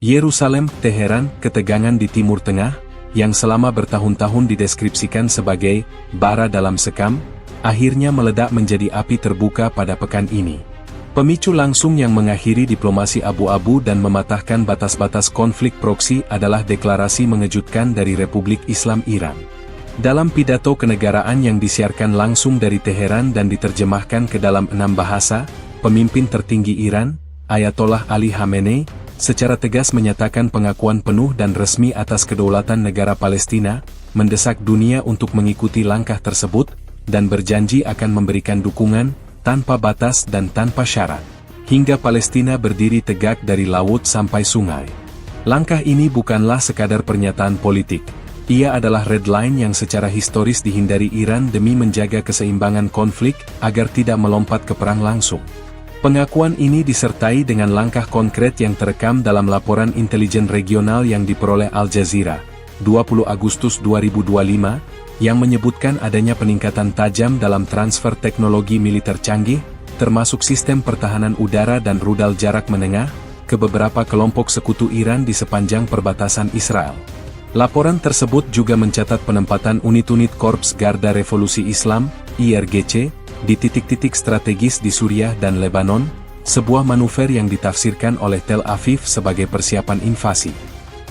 Yerusalem, Teheran, ketegangan di Timur Tengah, yang selama bertahun-tahun dideskripsikan sebagai bara dalam sekam, akhirnya meledak menjadi api terbuka pada pekan ini. Pemicu langsung yang mengakhiri diplomasi abu-abu dan mematahkan batas-batas konflik proksi adalah deklarasi mengejutkan dari Republik Islam Iran. Dalam pidato kenegaraan yang disiarkan langsung dari Teheran dan diterjemahkan ke dalam 6 bahasa, pemimpin tertinggi Iran, Ayatollah Ali Khamenei, secara tegas menyatakan pengakuan penuh dan resmi atas kedaulatan negara Palestina, mendesak dunia untuk mengikuti langkah tersebut, dan berjanji akan memberikan dukungan, tanpa batas dan tanpa syarat, hingga Palestina berdiri tegak dari laut sampai sungai. Langkah ini bukanlah sekadar pernyataan politik. Ia adalah red line yang secara historis dihindari Iran demi menjaga keseimbangan konflik agar tidak melompat ke perang langsung. Pengakuan ini disertai dengan langkah konkret yang terekam dalam laporan intelijen regional yang diperoleh Al Jazeera, 20 Agustus 2025, yang menyebutkan adanya peningkatan tajam dalam transfer teknologi militer canggih, termasuk sistem pertahanan udara dan rudal jarak menengah, ke beberapa kelompok sekutu Iran di sepanjang perbatasan Israel. Laporan tersebut juga mencatat penempatan unit-unit Korps Garda Revolusi Islam, IRGC, di titik-titik strategis di Suriah dan Lebanon, sebuah manuver yang ditafsirkan oleh Tel Aviv sebagai persiapan invasi.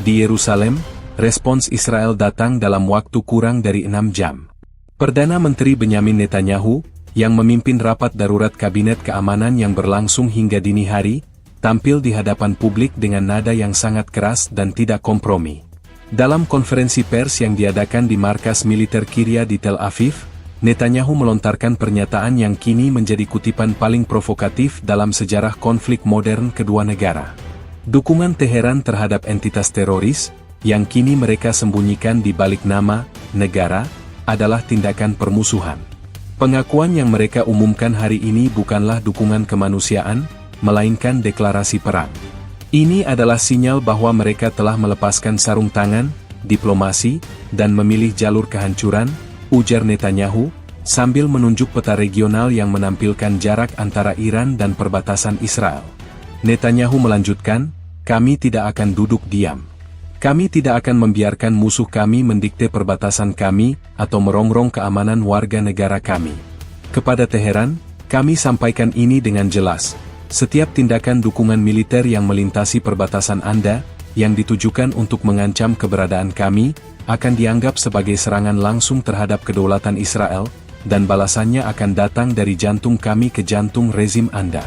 Di Yerusalem, respons Israel datang dalam waktu kurang dari 6 jam. Perdana Menteri Benyamin Netanyahu, yang memimpin rapat darurat Kabinet Keamanan yang berlangsung hingga dini hari, tampil di hadapan publik dengan nada yang sangat keras dan tidak kompromi. Dalam konferensi pers yang diadakan di markas militer Kiryat di Tel Aviv, Netanyahu melontarkan pernyataan yang kini menjadi kutipan paling provokatif dalam sejarah konflik modern kedua negara. Dukungan Teheran terhadap entitas teroris, yang kini mereka sembunyikan di balik nama negara, adalah tindakan permusuhan. Pengakuan yang mereka umumkan hari ini bukanlah dukungan kemanusiaan, melainkan deklarasi perang. Ini adalah sinyal bahwa mereka telah melepaskan sarung tangan, diplomasi, dan memilih jalur kehancuran, ujar Netanyahu, sambil menunjuk peta regional yang menampilkan jarak antara Iran dan perbatasan Israel. Netanyahu melanjutkan, "Kami tidak akan duduk diam. Kami tidak akan membiarkan musuh kami mendikte perbatasan kami, atau merongrong keamanan warga negara kami. Kepada Teheran, kami sampaikan ini dengan jelas. Setiap tindakan dukungan militer yang melintasi perbatasan Anda, yang ditujukan untuk mengancam keberadaan kami, akan dianggap sebagai serangan langsung terhadap kedaulatan Israel, dan balasannya akan datang dari jantung kami ke jantung rezim Anda."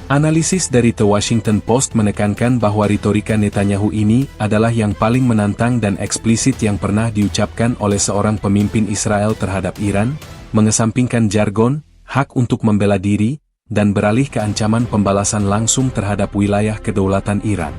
Analisis dari The Washington Post menekankan bahwa retorika Netanyahu ini adalah yang paling menantang dan eksplisit yang pernah diucapkan oleh seorang pemimpin Israel terhadap Iran, mengesampingkan jargon, hak untuk membela diri, dan beralih ke ancaman pembalasan langsung terhadap wilayah kedaulatan Iran.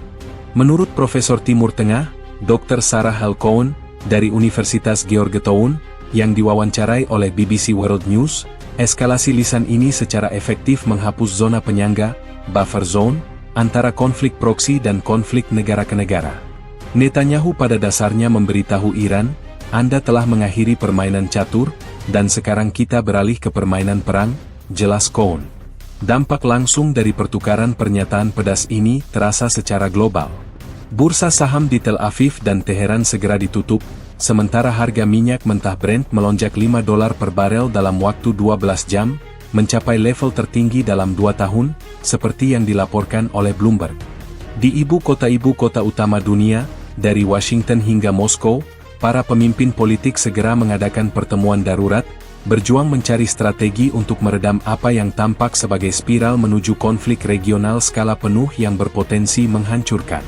Menurut Profesor Timur Tengah, Dr. Sarah Halcohen, dari Universitas Georgetown, yang diwawancarai oleh BBC World News, eskalasi lisan ini secara efektif menghapus zona penyangga, buffer zone, antara konflik proksi dan konflik negara ke negara. Netanyahu pada dasarnya memberitahu Iran, "Anda telah mengakhiri permainan catur, dan sekarang kita beralih ke permainan perang," jelas Cohen. Dampak langsung dari pertukaran pernyataan pedas ini terasa secara global. Bursa saham di Tel Aviv dan Teheran segera ditutup, sementara harga minyak mentah Brent melonjak $5 per barel dalam waktu 12 jam, mencapai level tertinggi dalam 2 tahun, seperti yang dilaporkan oleh Bloomberg. Di ibu kota utama dunia, dari Washington hingga Moskow, para pemimpin politik segera mengadakan pertemuan darurat, berjuang mencari strategi untuk meredam apa yang tampak sebagai spiral menuju konflik regional skala penuh yang berpotensi menghancurkan.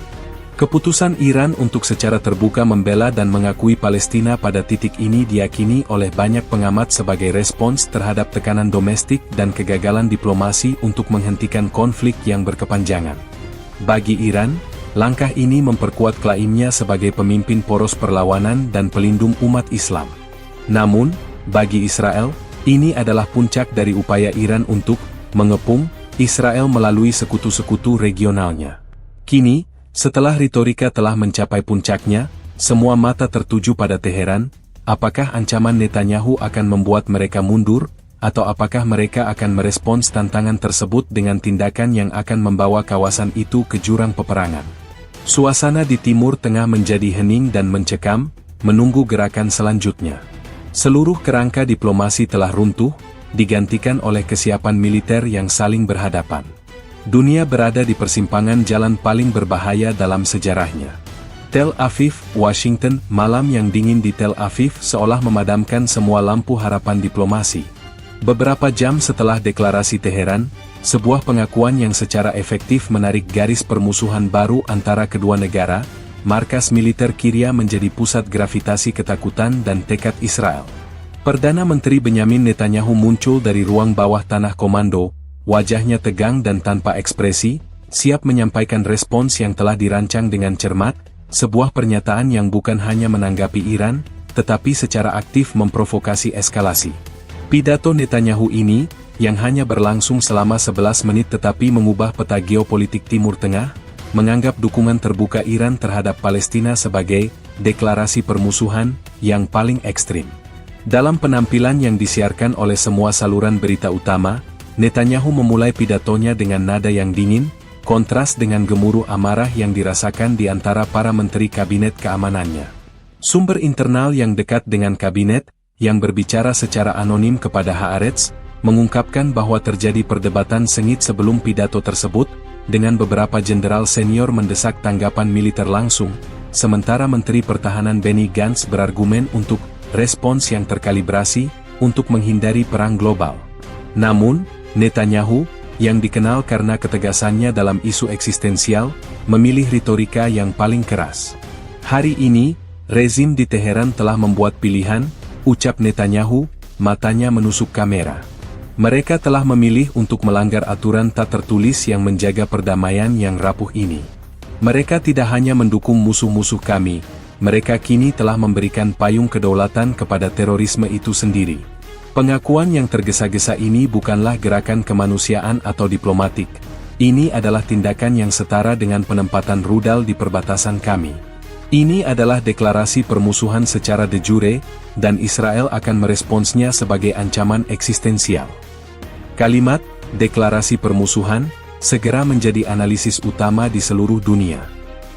Keputusan Iran untuk secara terbuka membela dan mengakui Palestina pada titik ini diyakini oleh banyak pengamat sebagai respons terhadap tekanan domestik dan kegagalan diplomasi untuk menghentikan konflik yang berkepanjangan. Bagi Iran, langkah ini memperkuat klaimnya sebagai pemimpin poros perlawanan dan pelindung umat Islam. Namun, bagi Israel, ini adalah puncak dari upaya Iran untuk mengepung Israel melalui sekutu-sekutu regionalnya. Kini, setelah retorika telah mencapai puncaknya, semua mata tertuju pada Teheran. Apakah ancaman Netanyahu akan membuat mereka mundur, atau apakah mereka akan merespons tantangan tersebut dengan tindakan yang akan membawa kawasan itu ke jurang peperangan? Suasana di Timur Tengah menjadi hening dan mencekam, menunggu gerakan selanjutnya. Seluruh kerangka diplomasi telah runtuh, digantikan oleh kesiapan militer yang saling berhadapan. Dunia berada di persimpangan jalan paling berbahaya dalam sejarahnya. Tel Aviv, Washington, malam yang dingin di Tel Aviv seolah memadamkan semua lampu harapan diplomasi. Beberapa jam setelah deklarasi Teheran, sebuah pengakuan yang secara efektif menarik garis permusuhan baru antara kedua negara, markas militer Kiryat menjadi pusat gravitasi ketakutan dan tekad Israel. Perdana Menteri Benyamin Netanyahu muncul dari ruang bawah tanah komando, wajahnya tegang dan tanpa ekspresi, siap menyampaikan respons yang telah dirancang dengan cermat, sebuah pernyataan yang bukan hanya menanggapi Iran, tetapi secara aktif memprovokasi eskalasi. Pidato Netanyahu ini, yang hanya berlangsung selama 11 menit tetapi mengubah peta geopolitik Timur Tengah, menganggap dukungan terbuka Iran terhadap Palestina sebagai deklarasi permusuhan yang paling ekstrim. Dalam penampilan yang disiarkan oleh semua saluran berita utama, Netanyahu memulai pidatonya dengan nada yang dingin, kontras dengan gemuruh amarah yang dirasakan di antara para menteri kabinet keamanannya. Sumber internal yang dekat dengan kabinet, yang berbicara secara anonim kepada Haaretz, mengungkapkan bahwa terjadi perdebatan sengit sebelum pidato tersebut, dengan beberapa jenderal senior mendesak tanggapan militer langsung, sementara Menteri Pertahanan Benny Gantz berargumen untuk respons yang terkalibrasi, untuk menghindari perang global. Namun, Netanyahu, yang dikenal karena ketegasannya dalam isu eksistensial, memilih retorika yang paling keras. Hari ini, rezim di Teheran telah membuat pilihan, ucap Netanyahu, matanya menusuk kamera. Mereka telah memilih untuk melanggar aturan tak tertulis yang menjaga perdamaian yang rapuh ini. Mereka tidak hanya mendukung musuh-musuh kami, mereka kini telah memberikan payung kedaulatan kepada terorisme itu sendiri. Pengakuan yang tergesa-gesa ini bukanlah gerakan kemanusiaan atau diplomatik. Ini adalah tindakan yang setara dengan penempatan rudal di perbatasan kami. Ini adalah deklarasi permusuhan secara de jure, dan Israel akan meresponsnya sebagai ancaman eksistensial. Kalimat, deklarasi permusuhan, segera menjadi analisis utama di seluruh dunia.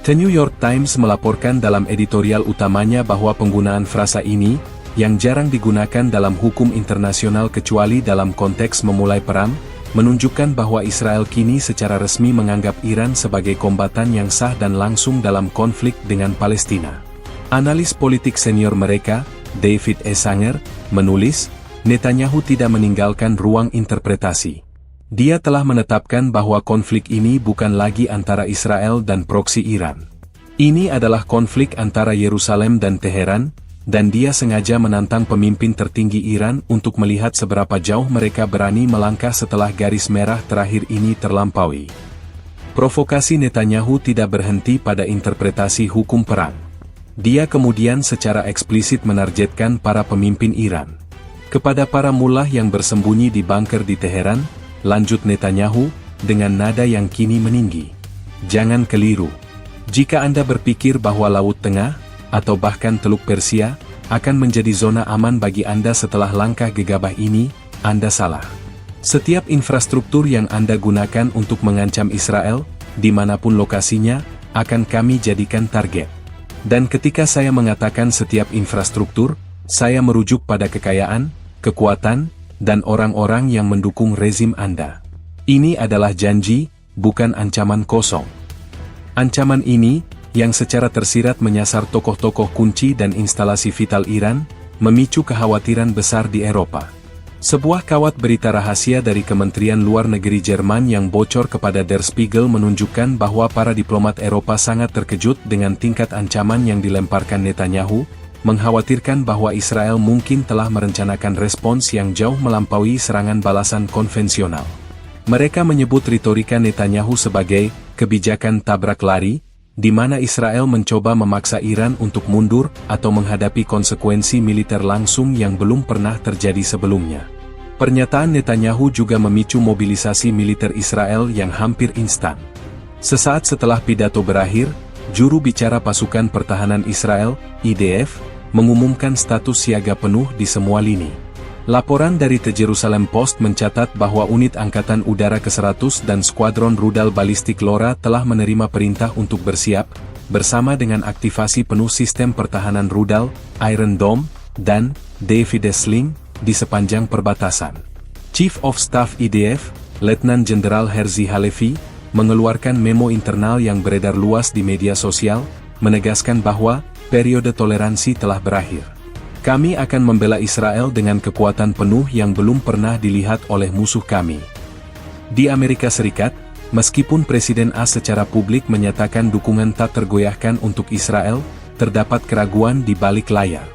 The New York Times melaporkan dalam editorial utamanya bahwa penggunaan frasa ini, yang jarang digunakan dalam hukum internasional kecuali dalam konteks memulai perang, menunjukkan bahwa Israel kini secara resmi menganggap Iran sebagai kombatan yang sah dan langsung dalam konflik dengan Palestina. Analis politik senior mereka, David E. Sanger, menulis, Netanyahu tidak meninggalkan ruang interpretasi. Dia telah menetapkan bahwa konflik ini bukan lagi antara Israel dan proksi Iran. Ini adalah konflik antara Yerusalem dan Teheran, dan dia sengaja menantang pemimpin tertinggi Iran untuk melihat seberapa jauh mereka berani melangkah setelah garis merah terakhir ini terlampaui. Provokasi Netanyahu tidak berhenti pada interpretasi hukum perang. Dia kemudian secara eksplisit menargetkan para pemimpin Iran. Kepada para mullah yang bersembunyi di bunker di Teheran, lanjut Netanyahu, dengan nada yang kini meninggi. Jangan keliru. Jika Anda berpikir bahwa Laut Tengah, atau bahkan Teluk Persia, akan menjadi zona aman bagi Anda setelah langkah gegabah ini, Anda salah. Setiap infrastruktur yang Anda gunakan untuk mengancam Israel, dimanapun lokasinya, akan kami jadikan target. Dan ketika saya mengatakan setiap infrastruktur, saya merujuk pada kekayaan, kekuatan, dan orang-orang yang mendukung rezim Anda. Ini adalah janji, bukan ancaman kosong. Ancaman ini, yang secara tersirat menyasar tokoh-tokoh kunci dan instalasi vital Iran, memicu kekhawatiran besar di Eropa. Sebuah kawat berita rahasia dari Kementerian Luar Negeri Jerman yang bocor kepada Der Spiegel menunjukkan bahwa para diplomat Eropa sangat terkejut dengan tingkat ancaman yang dilemparkan Netanyahu, mengkhawatirkan bahwa Israel mungkin telah merencanakan respons yang jauh melampaui serangan balasan konvensional. Mereka menyebut retorika Netanyahu sebagai kebijakan tabrak lari, di mana Israel mencoba memaksa Iran untuk mundur atau menghadapi konsekuensi militer langsung yang belum pernah terjadi sebelumnya. Pernyataan Netanyahu juga memicu mobilisasi militer Israel yang hampir instan. Sesaat setelah pidato berakhir, juru bicara pasukan pertahanan Israel, IDF, mengumumkan status siaga penuh di semua lini. Laporan dari The Jerusalem Post mencatat bahwa unit Angkatan Udara ke-100 dan Skuadron Rudal Balistik LORA telah menerima perintah untuk bersiap, bersama dengan aktivasi penuh sistem pertahanan rudal, Iron Dome, dan David's Sling, di sepanjang perbatasan. Chief of Staff IDF, Letnan Jenderal Herzi Halevi, mengeluarkan memo internal yang beredar luas di media sosial, menegaskan bahwa periode toleransi telah berakhir. Kami akan membela Israel dengan kekuatan penuh yang belum pernah dilihat oleh musuh kami. Di Amerika Serikat, meskipun Presiden AS secara publik menyatakan dukungan tak tergoyahkan untuk Israel, terdapat keraguan di balik layar.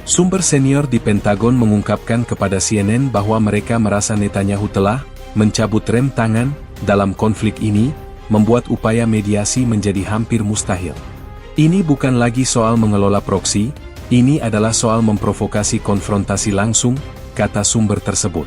Sumber senior di Pentagon mengungkapkan kepada CNN bahwa mereka merasa Netanyahu telah mencabut rem tangan dalam konflik ini, membuat upaya mediasi menjadi hampir mustahil. Ini bukan lagi soal mengelola proksi, ini adalah soal memprovokasi konfrontasi langsung, kata sumber tersebut.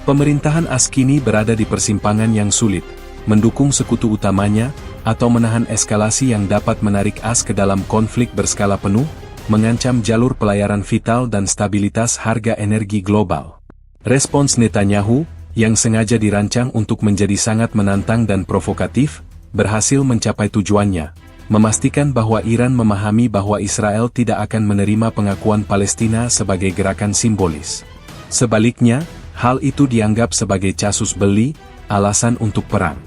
Pemerintahan AS kini berada di persimpangan yang sulit, mendukung sekutu utamanya, atau menahan eskalasi yang dapat menarik AS ke dalam konflik berskala penuh, mengancam jalur pelayaran vital dan stabilitas harga energi global. Respons Netanyahu, yang sengaja dirancang untuk menjadi sangat menantang dan provokatif, berhasil mencapai tujuannya, memastikan bahwa Iran memahami bahwa Israel tidak akan menerima pengakuan Palestina sebagai gerakan simbolis. Sebaliknya, hal itu dianggap sebagai casus belli, alasan untuk perang.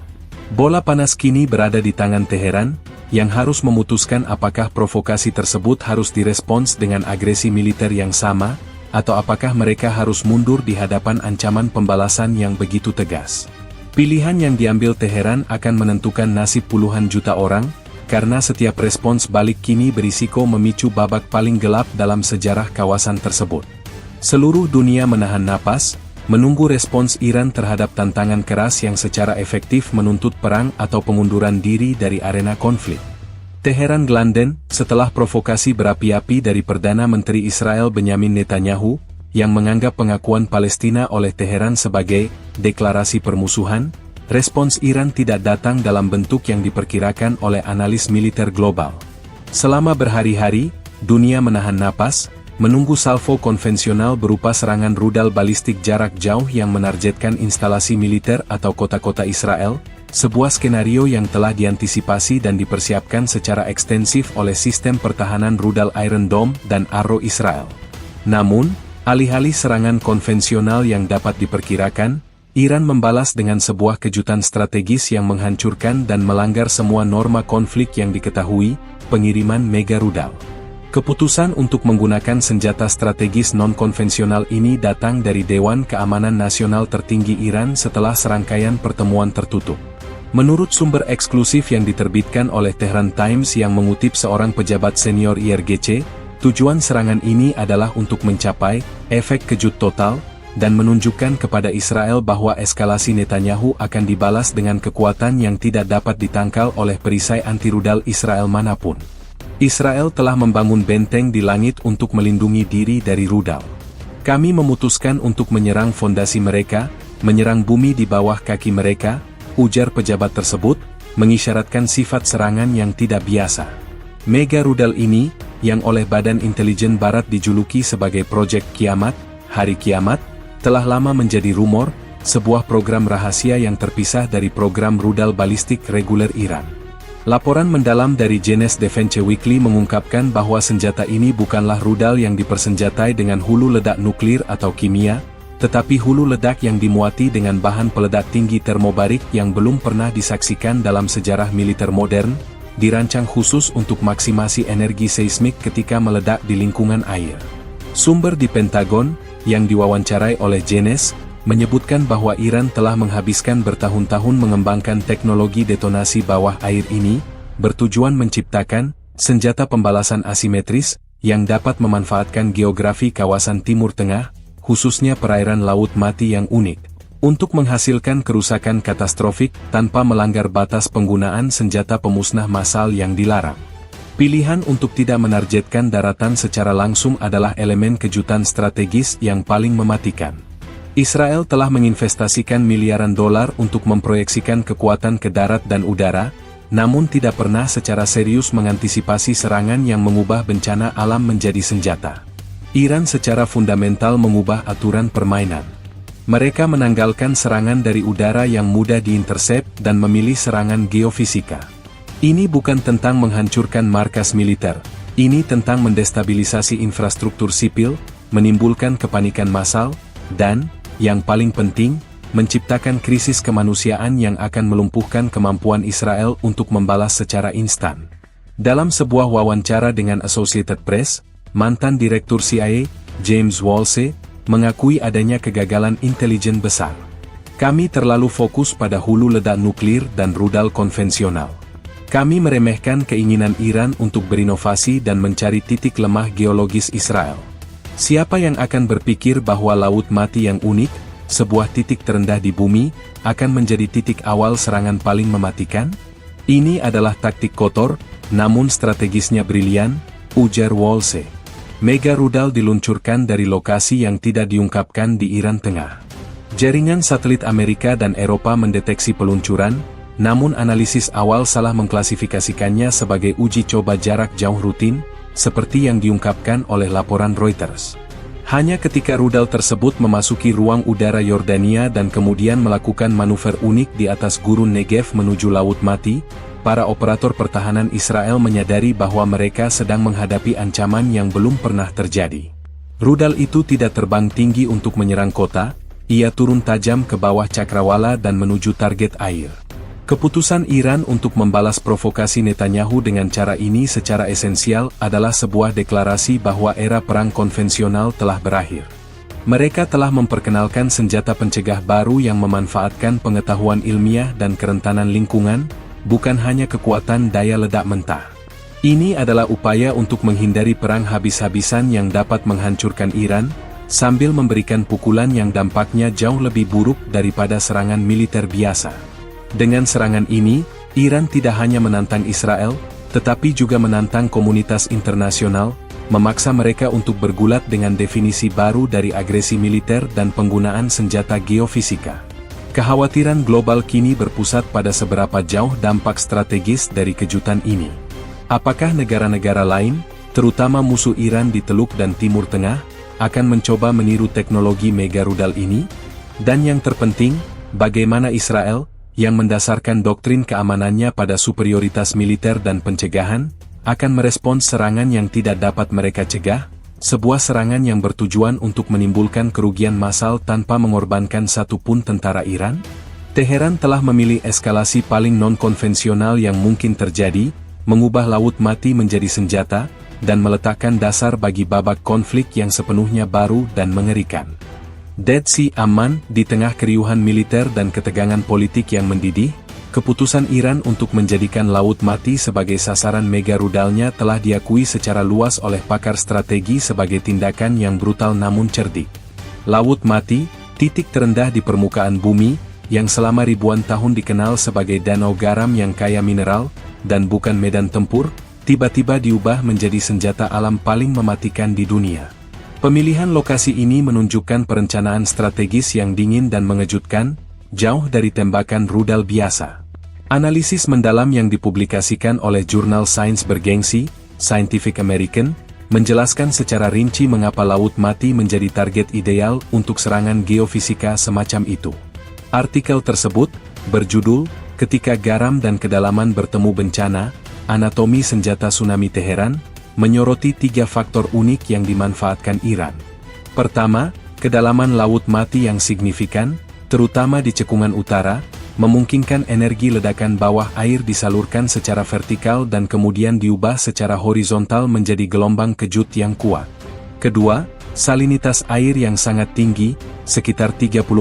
Bola panas kini berada di tangan Teheran, yang harus memutuskan apakah provokasi tersebut harus direspons dengan agresi militer yang sama, atau apakah mereka harus mundur di hadapan ancaman pembalasan yang begitu tegas. Pilihan yang diambil Teheran akan menentukan nasib puluhan juta orang, karena setiap respons balik kini berisiko memicu babak paling gelap dalam sejarah kawasan tersebut. Seluruh dunia menahan napas, menunggu respons Iran terhadap tantangan keras yang secara efektif menuntut perang atau pengunduran diri dari arena konflik. Teheran London, setelah provokasi berapi-api dari Perdana Menteri Israel Benyamin Netanyahu, yang menganggap pengakuan Palestina oleh Teheran sebagai deklarasi permusuhan, respons Iran tidak datang dalam bentuk yang diperkirakan oleh analis militer global. Selama berhari-hari, dunia menahan napas, menunggu salvo konvensional berupa serangan rudal balistik jarak jauh yang menargetkan instalasi militer atau kota-kota Israel, sebuah skenario yang telah diantisipasi dan dipersiapkan secara ekstensif oleh sistem pertahanan rudal Iron Dome dan Arrow Israel. Namun, alih-alih serangan konvensional yang dapat diperkirakan, Iran membalas dengan sebuah kejutan strategis yang menghancurkan dan melanggar semua norma konflik yang diketahui, pengiriman mega rudal. Keputusan untuk menggunakan senjata strategis non-konvensional ini datang dari Dewan Keamanan Nasional tertinggi Iran setelah serangkaian pertemuan tertutup. Menurut sumber eksklusif yang diterbitkan oleh Tehran Times yang mengutip seorang pejabat senior IRGC, tujuan serangan ini adalah untuk mencapai efek kejut total, dan menunjukkan kepada Israel bahwa eskalasi Netanyahu akan dibalas dengan kekuatan yang tidak dapat ditangkal oleh perisai anti-rudal Israel manapun. Israel telah membangun benteng di langit untuk melindungi diri dari rudal. Kami memutuskan untuk menyerang fondasi mereka, menyerang bumi di bawah kaki mereka, ujar pejabat tersebut, mengisyaratkan sifat serangan yang tidak biasa. Mega rudal ini, yang oleh Badan Intelijen Barat dijuluki sebagai Proyek Kiamat, Hari Kiamat, telah lama menjadi rumor, sebuah program rahasia yang terpisah dari program rudal balistik reguler Iran. Laporan mendalam dari Jenes Defense Weekly mengungkapkan bahwa senjata ini bukanlah rudal yang dipersenjatai dengan hulu ledak nuklir atau kimia, tetapi hulu ledak yang dimuati dengan bahan peledak tinggi termobarik yang belum pernah disaksikan dalam sejarah militer modern, dirancang khusus untuk maksimasi energi seismik ketika meledak di lingkungan air. Sumber di Pentagon, yang diwawancarai oleh Jenes, menyebutkan bahwa Iran telah menghabiskan bertahun-tahun mengembangkan teknologi detonasi bawah air ini, bertujuan menciptakan senjata pembalasan asimetris, yang dapat memanfaatkan geografi kawasan Timur Tengah, khususnya perairan Laut Mati yang unik, untuk menghasilkan kerusakan katastrofik tanpa melanggar batas penggunaan senjata pemusnah massal yang dilarang. Pilihan untuk tidak menargetkan daratan secara langsung adalah elemen kejutan strategis yang paling mematikan. Israel telah menginvestasikan miliaran dolar untuk memproyeksikan kekuatan ke darat dan udara, namun tidak pernah secara serius mengantisipasi serangan yang mengubah bencana alam menjadi senjata. Iran secara fundamental mengubah aturan permainan. Mereka menanggalkan serangan dari udara yang mudah diintersep dan memilih serangan geofisika. Ini bukan tentang menghancurkan markas militer, ini tentang mendestabilisasi infrastruktur sipil, menimbulkan kepanikan massal, dan, yang paling penting, menciptakan krisis kemanusiaan yang akan melumpuhkan kemampuan Israel untuk membalas secara instan. Dalam sebuah wawancara dengan Associated Press, mantan Direktur CIA, James Woolsey, mengakui adanya kegagalan intelijen besar. Kami terlalu fokus pada hulu ledak nuklir dan rudal konvensional. Kami meremehkan keinginan Iran untuk berinovasi dan mencari titik lemah geologis Israel. Siapa yang akan berpikir bahwa Laut Mati yang unik, sebuah titik terendah di bumi, akan menjadi titik awal serangan paling mematikan? Ini adalah taktik kotor, namun strategisnya brilian, ujar Woolsey. Mega rudal diluncurkan dari lokasi yang tidak diungkapkan di Iran Tengah. Jaringan satelit Amerika dan Eropa mendeteksi peluncuran, namun analisis awal salah mengklasifikasikannya sebagai uji coba jarak jauh rutin, seperti yang diungkapkan oleh laporan Reuters. Hanya ketika rudal tersebut memasuki ruang udara Yordania dan kemudian melakukan manuver unik di atas gurun Negev menuju Laut Mati, para operator pertahanan Israel menyadari bahwa mereka sedang menghadapi ancaman yang belum pernah terjadi. Rudal itu tidak terbang tinggi untuk menyerang kota, ia turun tajam ke bawah cakrawala dan menuju target air. Keputusan Iran untuk membalas provokasi Netanyahu dengan cara ini secara esensial adalah sebuah deklarasi bahwa era perang konvensional telah berakhir. Mereka telah memperkenalkan senjata pencegah baru yang memanfaatkan pengetahuan ilmiah dan kerentanan lingkungan, bukan hanya kekuatan daya ledak mentah. Ini adalah upaya untuk menghindari perang habis-habisan yang dapat menghancurkan Iran, sambil memberikan pukulan yang dampaknya jauh lebih buruk daripada serangan militer biasa. Dengan serangan ini, Iran tidak hanya menantang Israel, tetapi juga menantang komunitas internasional, memaksa mereka untuk bergulat dengan definisi baru dari agresi militer dan penggunaan senjata geofisika. Kekhawatiran global kini berpusat pada seberapa jauh dampak strategis dari kejutan ini. Apakah negara-negara lain, terutama musuh Iran di Teluk dan Timur Tengah, akan mencoba meniru teknologi mega rudal ini? Dan yang terpenting, bagaimana Israel, yang mendasarkan doktrin keamanannya pada superioritas militer dan pencegahan, akan merespons serangan yang tidak dapat mereka cegah, sebuah serangan yang bertujuan untuk menimbulkan kerugian massal tanpa mengorbankan satupun tentara Iran? Teheran telah memilih eskalasi paling non-konvensional yang mungkin terjadi, mengubah Laut Mati menjadi senjata, dan meletakkan dasar bagi babak konflik yang sepenuhnya baru dan mengerikan. Dead Sea aman, di tengah keriuhan militer dan ketegangan politik yang mendidih, keputusan Iran untuk menjadikan Laut Mati sebagai sasaran mega rudalnya telah diakui secara luas oleh pakar strategi sebagai tindakan yang brutal namun cerdik. Laut Mati, titik terendah di permukaan bumi, yang selama ribuan tahun dikenal sebagai danau garam yang kaya mineral, dan bukan medan tempur, tiba-tiba diubah menjadi senjata alam paling mematikan di dunia. Pemilihan lokasi ini menunjukkan perencanaan strategis yang dingin dan mengejutkan, jauh dari tembakan rudal biasa. Analisis mendalam yang dipublikasikan oleh jurnal sains bergengsi, Scientific American, menjelaskan secara rinci mengapa Laut Mati menjadi target ideal untuk serangan geofisika semacam itu. Artikel tersebut, berjudul, Ketika Garam dan Kedalaman Bertemu Bencana, Anatomi Senjata Tsunami Teheran, menyoroti 3 faktor unik yang dimanfaatkan Iran. Pertama, kedalaman Laut Mati yang signifikan, terutama di cekungan utara, memungkinkan energi ledakan bawah air disalurkan secara vertikal dan kemudian diubah secara horizontal menjadi gelombang kejut yang kuat. Kedua, salinitas air yang sangat tinggi, sekitar 34%,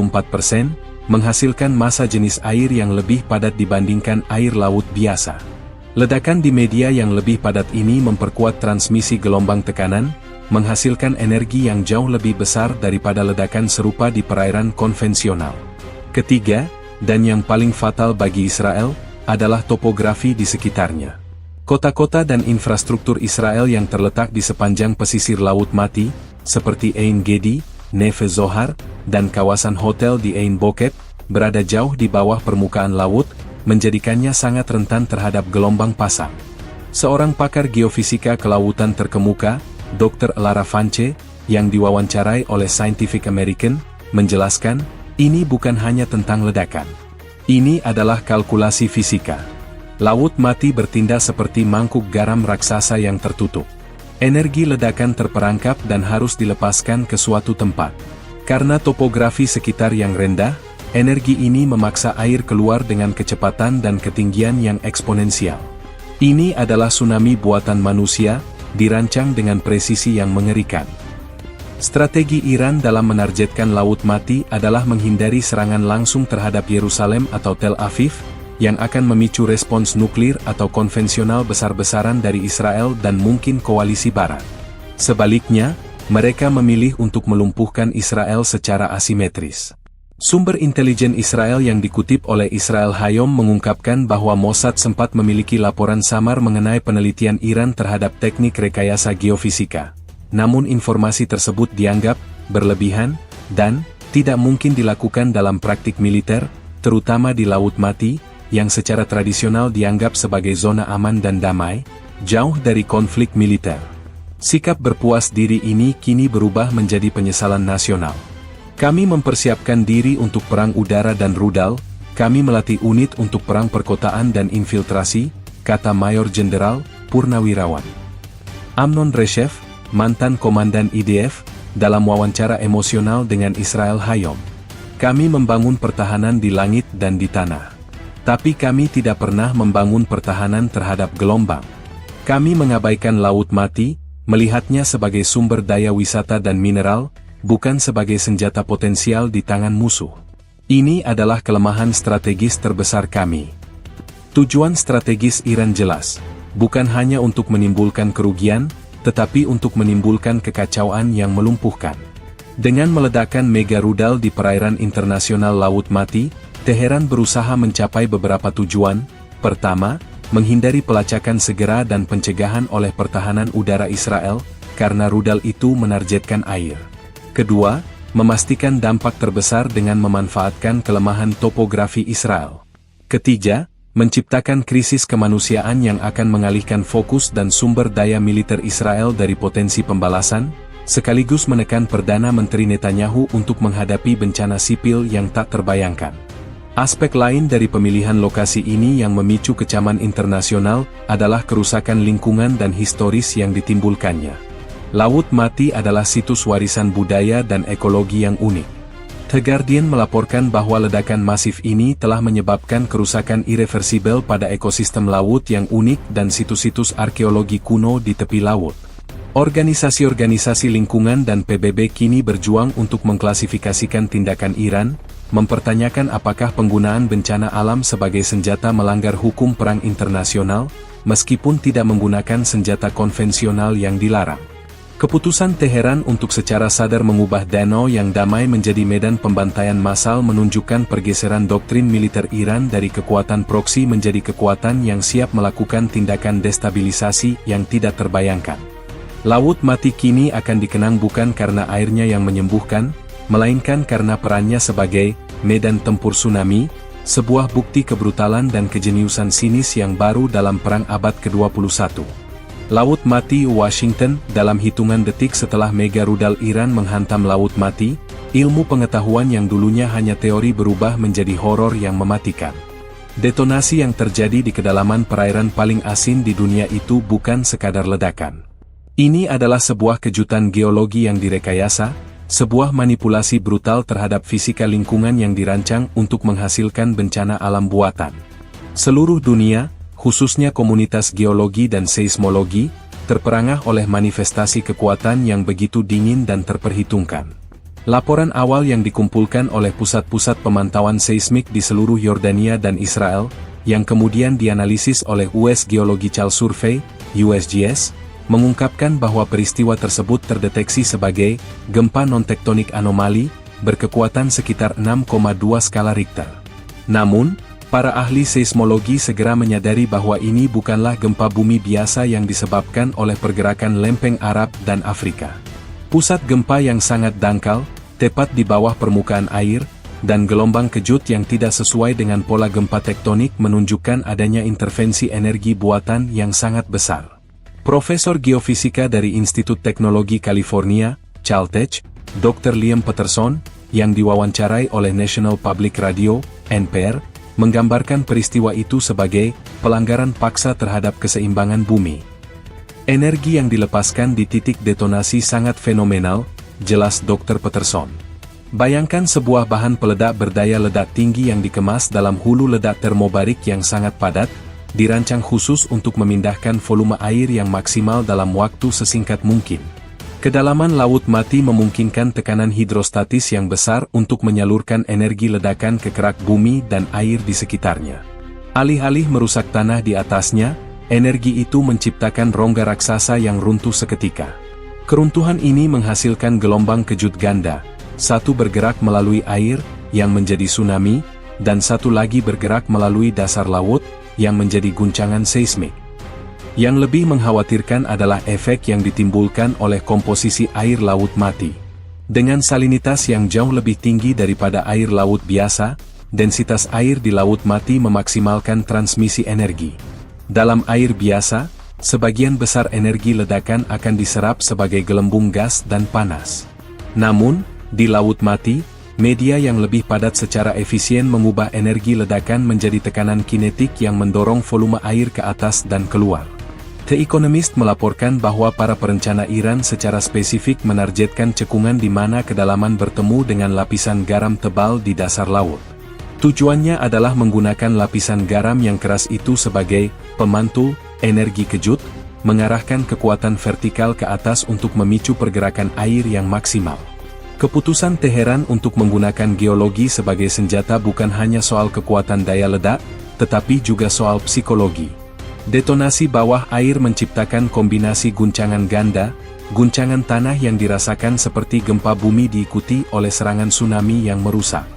menghasilkan massa jenis air yang lebih padat dibandingkan air laut biasa. Ledakan di media yang lebih padat ini memperkuat transmisi gelombang tekanan, menghasilkan energi yang jauh lebih besar daripada ledakan serupa di perairan konvensional. Ketiga, dan yang paling fatal bagi Israel, adalah topografi di sekitarnya. Kota-kota dan infrastruktur Israel yang terletak di sepanjang pesisir Laut Mati, seperti Ein Gedi, Neve Zohar, dan kawasan hotel di Ein Bokep, berada jauh di bawah permukaan laut, menjadikannya sangat rentan terhadap gelombang pasang. Seorang pakar geofisika kelautan terkemuka, Dr. Lara Vance, yang diwawancarai oleh Scientific American, menjelaskan, ini bukan hanya tentang ledakan. Ini adalah kalkulasi fisika. Laut mati bertindak seperti mangkuk garam raksasa yang tertutup. Energi ledakan terperangkap dan harus dilepaskan ke suatu tempat. Karena topografi sekitar yang rendah, energi ini memaksa air keluar dengan kecepatan dan ketinggian yang eksponensial. Ini adalah tsunami buatan manusia, dirancang dengan presisi yang mengerikan. Strategi Iran dalam menargetkan Laut Mati adalah menghindari serangan langsung terhadap Yerusalem atau Tel Aviv, yang akan memicu respons nuklir atau konvensional besar-besaran dari Israel dan mungkin koalisi Barat. Sebaliknya, mereka memilih untuk melumpuhkan Israel secara asimetris. Sumber intelijen Israel yang dikutip oleh Israel Hayom mengungkapkan bahwa Mossad sempat memiliki laporan samar mengenai penelitian Iran terhadap teknik rekayasa geofisika. Namun informasi tersebut dianggap berlebihan dan tidak mungkin dilakukan dalam praktik militer, terutama di Laut Mati, yang secara tradisional dianggap sebagai zona aman dan damai, jauh dari konflik militer. Sikap berpuas diri ini kini berubah menjadi penyesalan nasional. Kami mempersiapkan diri untuk perang udara dan rudal, kami melatih unit untuk perang perkotaan dan infiltrasi, kata Mayor Jenderal Purnawirawan Amnon Reshev, mantan komandan IDF, dalam wawancara emosional dengan Israel Hayom. Kami membangun pertahanan di langit dan di tanah. Tapi kami tidak pernah membangun pertahanan terhadap gelombang. Kami mengabaikan Laut Mati, melihatnya sebagai sumber daya wisata dan mineral, bukan sebagai senjata potensial di tangan musuh. Ini adalah kelemahan strategis terbesar kami. Tujuan strategis Iran jelas, bukan hanya untuk menimbulkan kerugian, tetapi untuk menimbulkan kekacauan yang melumpuhkan. Dengan meledakkan mega rudal di perairan internasional Laut Mati, Teheran berusaha mencapai beberapa tujuan. Pertama, menghindari pelacakan segera dan pencegahan oleh pertahanan udara Israel, karena rudal itu menargetkan air. Kedua, memastikan dampak terbesar dengan memanfaatkan kelemahan topografi Israel. Ketiga, menciptakan krisis kemanusiaan yang akan mengalihkan fokus dan sumber daya militer Israel dari potensi pembalasan, sekaligus menekan Perdana Menteri Netanyahu untuk menghadapi bencana sipil yang tak terbayangkan. Aspek lain dari pemilihan lokasi ini yang memicu kecaman internasional adalah kerusakan lingkungan dan historis yang ditimbulkannya. Laut Mati adalah situs warisan budaya dan ekologi yang unik. The Guardian melaporkan bahwa ledakan masif ini telah menyebabkan kerusakan irreversibel pada ekosistem laut yang unik dan situs-situs arkeologi kuno di tepi laut. Organisasi-organisasi lingkungan dan PBB kini berjuang untuk mengklasifikasikan tindakan Iran, mempertanyakan apakah penggunaan bencana alam sebagai senjata melanggar hukum perang internasional, meskipun tidak menggunakan senjata konvensional yang dilarang. Keputusan Teheran untuk secara sadar mengubah danau yang damai menjadi medan pembantaian massal menunjukkan pergeseran doktrin militer Iran dari kekuatan proksi menjadi kekuatan yang siap melakukan tindakan destabilisasi yang tidak terbayangkan. Laut Mati kini akan dikenang bukan karena airnya yang menyembuhkan, melainkan karena perannya sebagai medan tempur tsunami, sebuah bukti kebrutalan dan kejeniusan sinis yang baru dalam perang abad ke-21. Laut Mati Washington, dalam hitungan detik setelah mega rudal Iran menghantam Laut Mati, ilmu pengetahuan yang dulunya hanya teori berubah menjadi horor yang mematikan. Detonasi yang terjadi di kedalaman perairan paling asin di dunia itu bukan sekadar ledakan. Ini adalah sebuah kejutan geologi yang direkayasa, sebuah manipulasi brutal terhadap fisika lingkungan yang dirancang untuk menghasilkan bencana alam buatan. Seluruh dunia, khususnya komunitas geologi dan seismologi, terperangah oleh manifestasi kekuatan yang begitu dingin dan terperhitungkan. Laporan awal yang dikumpulkan oleh pusat-pusat pemantauan seismik di seluruh Yordania dan Israel, yang kemudian dianalisis oleh US Geological Survey, USGS, mengungkapkan bahwa peristiwa tersebut terdeteksi sebagai gempa non-tektonik anomali, berkekuatan sekitar 6,2 skala Richter. Namun, para ahli seismologi segera menyadari bahwa ini bukanlah gempa bumi biasa yang disebabkan oleh pergerakan lempeng Arab dan Afrika. Pusat gempa yang sangat dangkal, tepat di bawah permukaan air, dan gelombang kejut yang tidak sesuai dengan pola gempa tektonik menunjukkan adanya intervensi energi buatan yang sangat besar. Profesor Geofisika dari Institut Teknologi California, Caltech, Dr. Liam Peterson, yang diwawancarai oleh National Public Radio, NPR, menggambarkan peristiwa itu sebagai pelanggaran paksa terhadap keseimbangan bumi. Energi yang dilepaskan di titik detonasi sangat fenomenal, jelas Dr. Peterson. Bayangkan sebuah bahan peledak berdaya ledak tinggi yang dikemas dalam hulu ledak termobarik yang sangat padat, dirancang khusus untuk memindahkan volume air yang maksimal dalam waktu sesingkat mungkin. Kedalaman laut mati memungkinkan tekanan hidrostatis yang besar untuk menyalurkan energi ledakan ke kerak bumi dan air di sekitarnya. Alih-alih merusak tanah di atasnya, energi itu menciptakan rongga raksasa yang runtuh seketika. Keruntuhan ini menghasilkan gelombang kejut ganda, satu bergerak melalui air, yang menjadi tsunami, dan satu lagi bergerak melalui dasar laut, yang menjadi guncangan seismik. Yang lebih mengkhawatirkan adalah efek yang ditimbulkan oleh komposisi air laut mati. Dengan salinitas yang jauh lebih tinggi daripada air laut biasa, densitas air di laut mati memaksimalkan transmisi energi. Dalam air biasa, sebagian besar energi ledakan akan diserap sebagai gelembung gas dan panas. Namun, di laut mati, media yang lebih padat secara efisien mengubah energi ledakan menjadi tekanan kinetik yang mendorong volume air ke atas dan keluar. The Economist melaporkan bahwa para perencana Iran secara spesifik menargetkan cekungan di mana kedalaman bertemu dengan lapisan garam tebal di dasar laut. Tujuannya adalah menggunakan lapisan garam yang keras itu sebagai pemantul energi kejut, mengarahkan kekuatan vertikal ke atas untuk memicu pergerakan air yang maksimal. Keputusan Teheran untuk menggunakan geologi sebagai senjata bukan hanya soal kekuatan daya ledak, tetapi juga soal psikologi. Detonasi bawah air menciptakan kombinasi guncangan ganda, guncangan tanah yang dirasakan seperti gempa bumi diikuti oleh serangan tsunami yang merusak.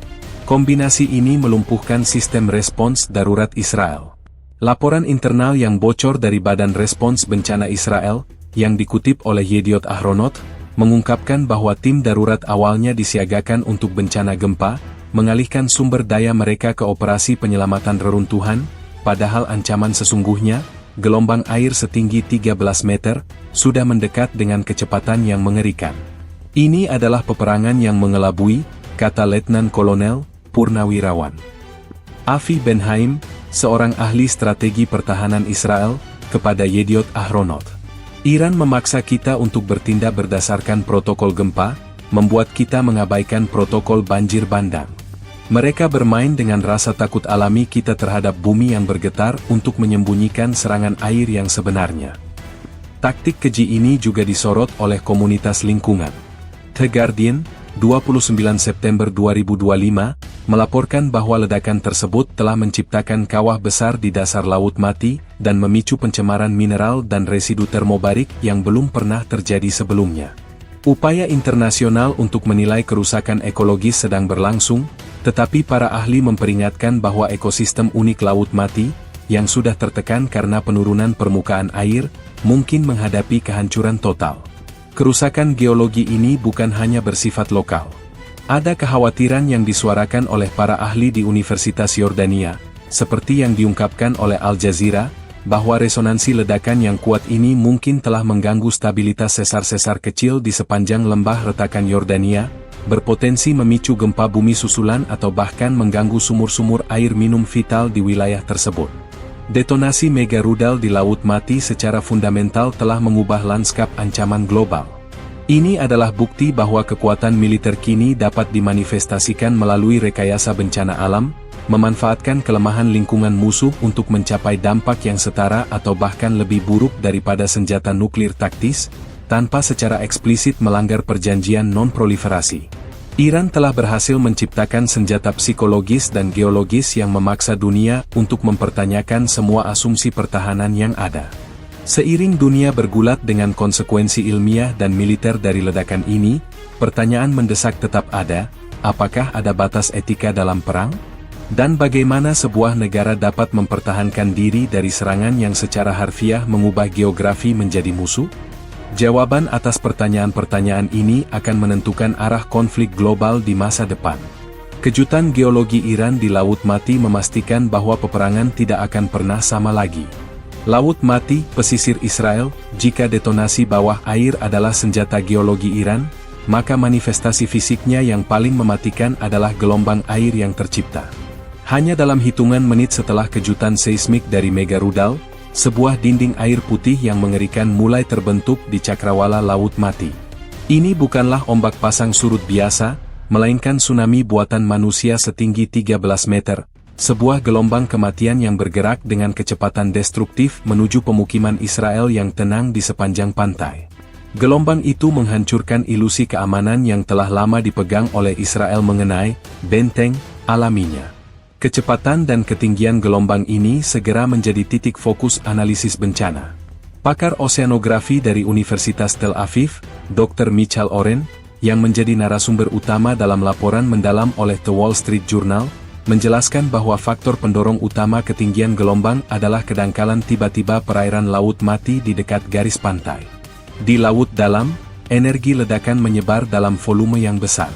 Kombinasi ini melumpuhkan sistem respons darurat Israel. Laporan internal yang bocor dari Badan Respons Bencana Israel, yang dikutip oleh Yediot Ahronot, mengungkapkan bahwa tim darurat awalnya disiagakan untuk bencana gempa, mengalihkan sumber daya mereka ke operasi penyelamatan reruntuhan, padahal ancaman sesungguhnya, gelombang air setinggi 13 meter, sudah mendekat dengan kecepatan yang mengerikan. Ini adalah peperangan yang mengelabui, kata Letnan Kolonel Purnawirawan Avi Benhaim, seorang ahli strategi pertahanan Israel, kepada Yediot Ahronot. Iran memaksa kita untuk bertindak berdasarkan protokol gempa, membuat kita mengabaikan protokol banjir bandang. Mereka bermain dengan rasa takut alami kita terhadap bumi yang bergetar untuk menyembunyikan serangan air yang sebenarnya. Taktik keji ini juga disorot oleh komunitas lingkungan. The Guardian, 29 September 2025, melaporkan bahwa ledakan tersebut telah menciptakan kawah besar di dasar laut mati dan memicu pencemaran mineral dan residu termobarik yang belum pernah terjadi sebelumnya. Upaya internasional untuk menilai kerusakan ekologis sedang berlangsung, tetapi para ahli memperingatkan bahwa ekosistem unik laut mati, yang sudah tertekan karena penurunan permukaan air, mungkin menghadapi kehancuran total. Kerusakan geologi ini bukan hanya bersifat lokal. Ada kekhawatiran yang disuarakan oleh para ahli di Universitas Yordania, seperti yang diungkapkan oleh Al Jazeera, bahwa resonansi ledakan yang kuat ini mungkin telah mengganggu stabilitas sesar-sesar kecil di sepanjang lembah retakan Yordania, berpotensi memicu gempa bumi susulan atau bahkan mengganggu sumur-sumur air minum vital di wilayah tersebut. Detonasi mega rudal di Laut Mati secara fundamental telah mengubah lanskap ancaman global. Ini adalah bukti bahwa kekuatan militer kini dapat dimanifestasikan melalui rekayasa bencana alam, memanfaatkan kelemahan lingkungan musuh untuk mencapai dampak yang setara atau bahkan lebih buruk daripada senjata nuklir taktis, tanpa secara eksplisit melanggar perjanjian non-proliferasi. Iran telah berhasil menciptakan senjata psikologis dan geologis yang memaksa dunia untuk mempertanyakan semua asumsi pertahanan yang ada. Seiring dunia bergulat dengan konsekuensi ilmiah dan militer dari ledakan ini, pertanyaan mendesak tetap ada, apakah ada batas etika dalam perang? Dan bagaimana sebuah negara dapat mempertahankan diri dari serangan yang secara harfiah mengubah geografi menjadi musuh? Jawaban atas pertanyaan-pertanyaan ini akan menentukan arah konflik global di masa depan. Kejutan geologi Iran di Laut Mati memastikan bahwa peperangan tidak akan pernah sama lagi. Laut Mati, pesisir Israel, jika detonasi bawah air adalah senjata geologi Iran, maka manifestasi fisiknya yang paling mematikan adalah gelombang air yang tercipta. Hanya dalam hitungan menit setelah kejutan seismik dari Mega Rudal, sebuah dinding air putih yang mengerikan mulai terbentuk di cakrawala Laut Mati. Ini bukanlah ombak pasang surut biasa, melainkan tsunami buatan manusia setinggi 13 meter, sebuah gelombang kematian yang bergerak dengan kecepatan destruktif menuju pemukiman Israel yang tenang di sepanjang pantai. Gelombang itu menghancurkan ilusi keamanan yang telah lama dipegang oleh Israel mengenai benteng alaminya. Kecepatan dan ketinggian gelombang ini segera menjadi titik fokus analisis bencana. Pakar oseanografi dari Universitas Tel Aviv, Dr. Michael Oren, yang menjadi narasumber utama dalam laporan mendalam oleh The Wall Street Journal, menjelaskan bahwa faktor pendorong utama ketinggian gelombang adalah kedangkalan tiba-tiba perairan Laut Mati di dekat garis pantai. Di laut dalam, energi ledakan menyebar dalam volume yang besar.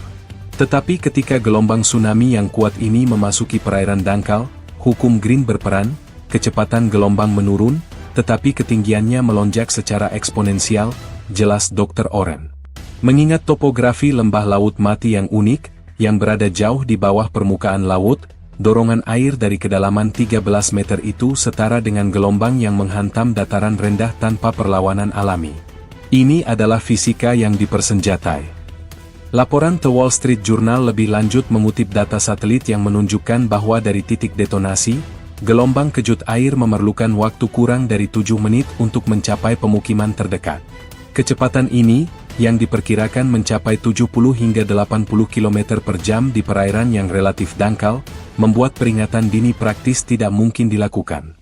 Tetapi ketika gelombang tsunami yang kuat ini memasuki perairan dangkal, hukum Green berperan, kecepatan gelombang menurun, tetapi ketinggiannya melonjak secara eksponensial, jelas Dr. Oren. Mengingat topografi lembah Laut Mati yang unik, yang berada jauh di bawah permukaan laut, dorongan air dari kedalaman 13 meter itu setara dengan gelombang yang menghantam dataran rendah tanpa perlawanan alami. Ini adalah fisika yang dipersenjatai. Laporan The Wall Street Journal lebih lanjut mengutip data satelit yang menunjukkan bahwa dari titik detonasi, gelombang kejut air memerlukan waktu kurang dari 7 menit untuk mencapai pemukiman terdekat. Kecepatan ini, yang diperkirakan mencapai 70 hingga 80 km per jam di perairan yang relatif dangkal, membuat peringatan dini praktis tidak mungkin dilakukan.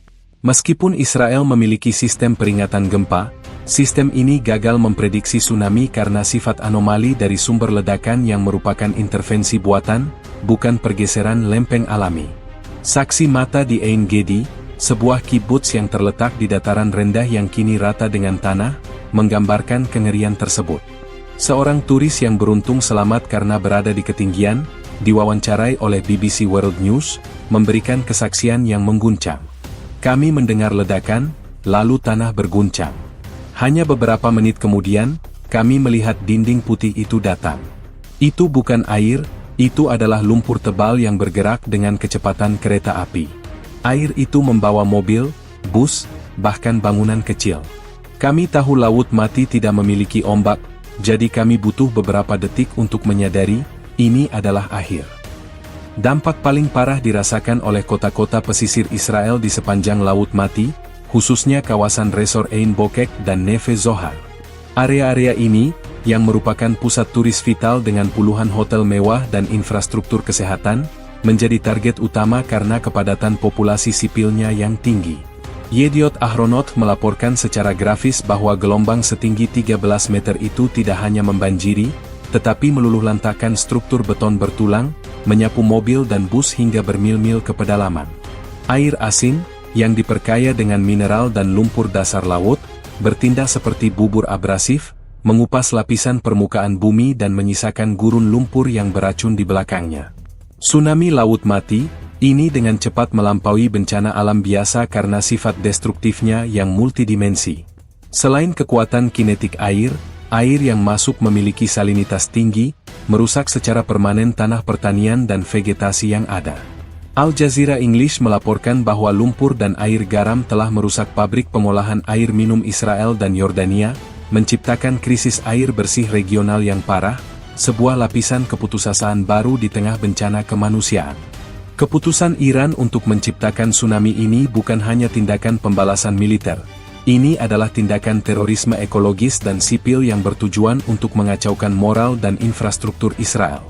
Meskipun Israel memiliki sistem peringatan gempa, sistem ini gagal memprediksi tsunami karena sifat anomali dari sumber ledakan yang merupakan intervensi buatan, bukan pergeseran lempeng alami. Saksi mata di Ein Gedi, sebuah kibbutz yang terletak di dataran rendah yang kini rata dengan tanah, menggambarkan kengerian tersebut. Seorang turis yang beruntung selamat karena berada di ketinggian, diwawancarai oleh BBC World News, memberikan kesaksian yang mengguncang. Kami mendengar ledakan, lalu tanah berguncang. Hanya beberapa menit kemudian, kami melihat dinding putih itu datang. Itu bukan air, itu adalah lumpur tebal yang bergerak dengan kecepatan kereta api. Air itu membawa mobil, bus, bahkan bangunan kecil. Kami tahu Laut Mati tidak memiliki ombak, jadi kami butuh beberapa detik untuk menyadari, ini adalah akhir. Dampak paling parah dirasakan oleh kota-kota pesisir Israel di sepanjang Laut Mati, khususnya kawasan resor Ein Bokek dan Neve Zohar. Area-area ini, yang merupakan pusat turis vital dengan puluhan hotel mewah dan infrastruktur kesehatan, menjadi target utama karena kepadatan populasi sipilnya yang tinggi. Yediot Ahronot melaporkan secara grafis bahwa gelombang setinggi 13 meter itu tidak hanya membanjiri, tetapi meluluhlantakkan struktur beton bertulang, menyapu mobil dan bus hingga bermil-mil ke pedalaman. Air asin, yang diperkaya dengan mineral dan lumpur dasar laut, bertindak seperti bubur abrasif, mengupas lapisan permukaan bumi dan menyisakan gurun lumpur yang beracun di belakangnya. Tsunami Laut Mati, ini dengan cepat melampaui bencana alam biasa karena sifat destruktifnya yang multidimensi. Selain kekuatan kinetik air yang masuk memiliki salinitas tinggi, merusak secara permanen tanah pertanian dan vegetasi yang ada. Al Jazeera English melaporkan bahwa lumpur dan air garam telah merusak pabrik pengolahan air minum Israel dan Yordania, menciptakan krisis air bersih regional yang parah, sebuah lapisan keputusasaan baru di tengah bencana kemanusiaan. Keputusan Iran untuk menciptakan tsunami ini bukan hanya tindakan pembalasan militer. Ini adalah tindakan terorisme ekologis dan sipil yang bertujuan untuk mengacaukan moral dan infrastruktur Israel.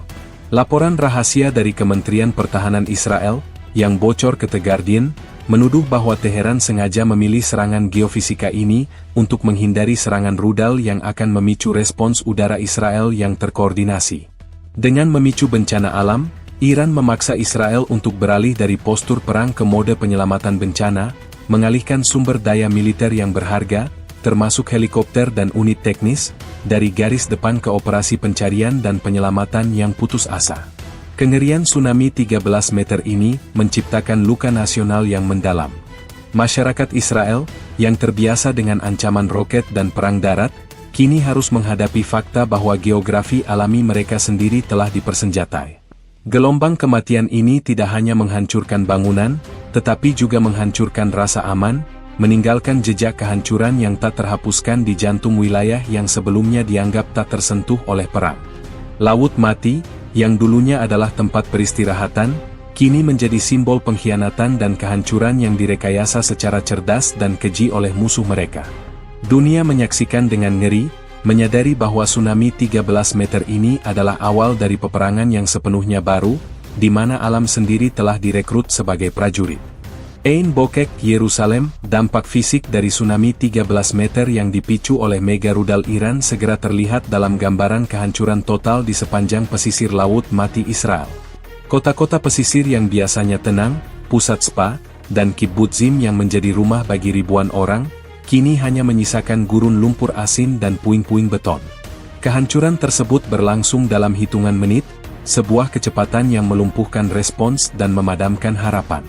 Laporan rahasia dari Kementerian Pertahanan Israel, yang bocor ke The Guardian, menuduh bahwa Teheran sengaja memilih serangan geofisika ini untuk menghindari serangan rudal yang akan memicu respons udara Israel yang terkoordinasi. Dengan memicu bencana alam, Iran memaksa Israel untuk beralih dari postur perang ke mode penyelamatan bencana, mengalihkan sumber daya militer yang berharga, termasuk helikopter dan unit teknis, dari garis depan ke operasi pencarian dan penyelamatan yang putus asa. Kengerian tsunami 13 meter ini menciptakan luka nasional yang mendalam. Masyarakat Israel, yang terbiasa dengan ancaman roket dan perang darat, kini harus menghadapi fakta bahwa geografi alami mereka sendiri telah dipersenjatai. Gelombang kematian ini tidak hanya menghancurkan bangunan, tetapi juga menghancurkan rasa aman, meninggalkan jejak kehancuran yang tak terhapuskan di jantung wilayah yang sebelumnya dianggap tak tersentuh oleh perang. Laut Mati, yang dulunya adalah tempat peristirahatan, kini menjadi simbol pengkhianatan dan kehancuran yang direkayasa secara cerdas dan keji oleh musuh mereka. Dunia menyaksikan dengan ngeri, menyadari bahwa tsunami 13 meter ini adalah awal dari peperangan yang sepenuhnya baru, di mana alam sendiri telah direkrut sebagai prajurit. Ein Bokek, Yerusalem, dampak fisik dari tsunami 13 meter yang dipicu oleh mega rudal Iran segera terlihat dalam gambaran kehancuran total di sepanjang pesisir Laut Mati Israel. Kota-kota pesisir yang biasanya tenang, pusat spa, dan kibbutzim yang menjadi rumah bagi ribuan orang, kini hanya menyisakan gurun lumpur asin dan puing-puing beton. Kehancuran tersebut berlangsung dalam hitungan menit, sebuah kecepatan yang melumpuhkan respons dan memadamkan harapan.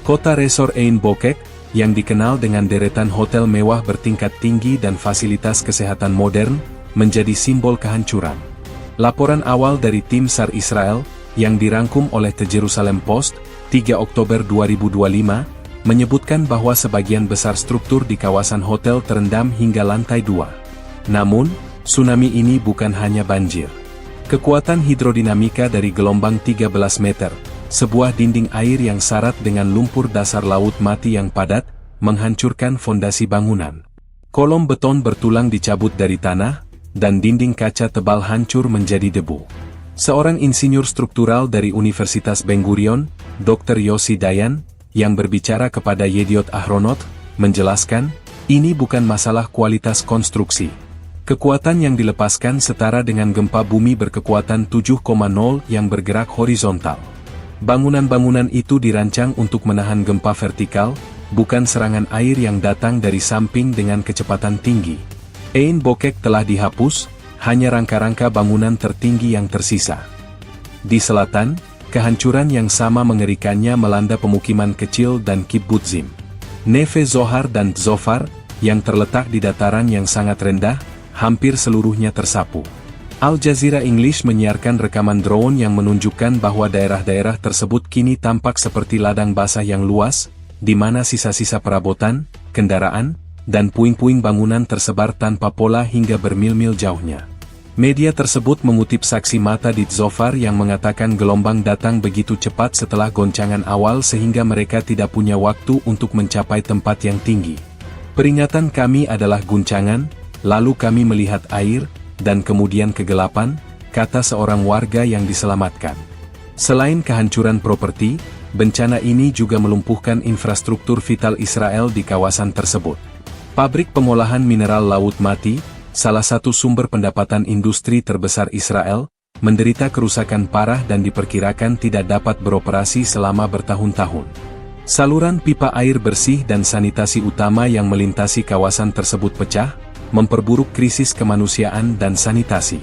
Kota resor Ein Bokek, yang dikenal dengan deretan hotel mewah bertingkat tinggi dan fasilitas kesehatan modern, menjadi simbol kehancuran. Laporan awal dari tim SAR Israel, yang dirangkum oleh The Jerusalem Post, 3 Oktober 2025, menyebutkan bahwa sebagian besar struktur di kawasan hotel terendam hingga lantai 2. Namun, tsunami ini bukan hanya banjir. Kekuatan hidrodinamika dari gelombang 13 meter, sebuah dinding air yang syarat dengan lumpur dasar Laut Mati yang padat, menghancurkan fondasi bangunan. Kolom beton bertulang dicabut dari tanah, dan dinding kaca tebal hancur menjadi debu. Seorang insinyur struktural dari Universitas Ben Gurion, Dr. Yossi Dayan, yang berbicara kepada Yediot Ahronot, menjelaskan, ini bukan masalah kualitas konstruksi. Kekuatan yang dilepaskan setara dengan gempa bumi berkekuatan 7,0 yang bergerak horizontal. Bangunan-bangunan itu dirancang untuk menahan gempa vertikal, bukan serangan air yang datang dari samping dengan kecepatan tinggi. Ein Bokek telah dihapus, hanya rangka-rangka bangunan tertinggi yang tersisa. Di selatan, kehancuran yang sama mengerikannya melanda pemukiman kecil dan kibbutzim. Neve Zohar dan Zofar, yang terletak di dataran yang sangat rendah, hampir seluruhnya tersapu. Al Jazeera English menyiarkan rekaman drone yang menunjukkan bahwa daerah-daerah tersebut kini tampak seperti ladang basah yang luas, di mana sisa-sisa perabotan, kendaraan, dan puing-puing bangunan tersebar tanpa pola hingga bermil-mil jauhnya. Media tersebut mengutip saksi mata di Zofar yang mengatakan gelombang datang begitu cepat setelah goncangan awal sehingga mereka tidak punya waktu untuk mencapai tempat yang tinggi. Peringatan kami adalah guncangan, lalu kami melihat air, dan kemudian kegelapan, kata seorang warga yang diselamatkan. Selain kehancuran properti, bencana ini juga melumpuhkan infrastruktur vital Israel di kawasan tersebut. Pabrik pengolahan mineral Laut Mati, salah satu sumber pendapatan industri terbesar Israel, menderita kerusakan parah dan diperkirakan tidak dapat beroperasi selama bertahun-tahun. Saluran pipa air bersih dan sanitasi utama yang melintasi kawasan tersebut pecah, memperburuk krisis kemanusiaan dan sanitasi.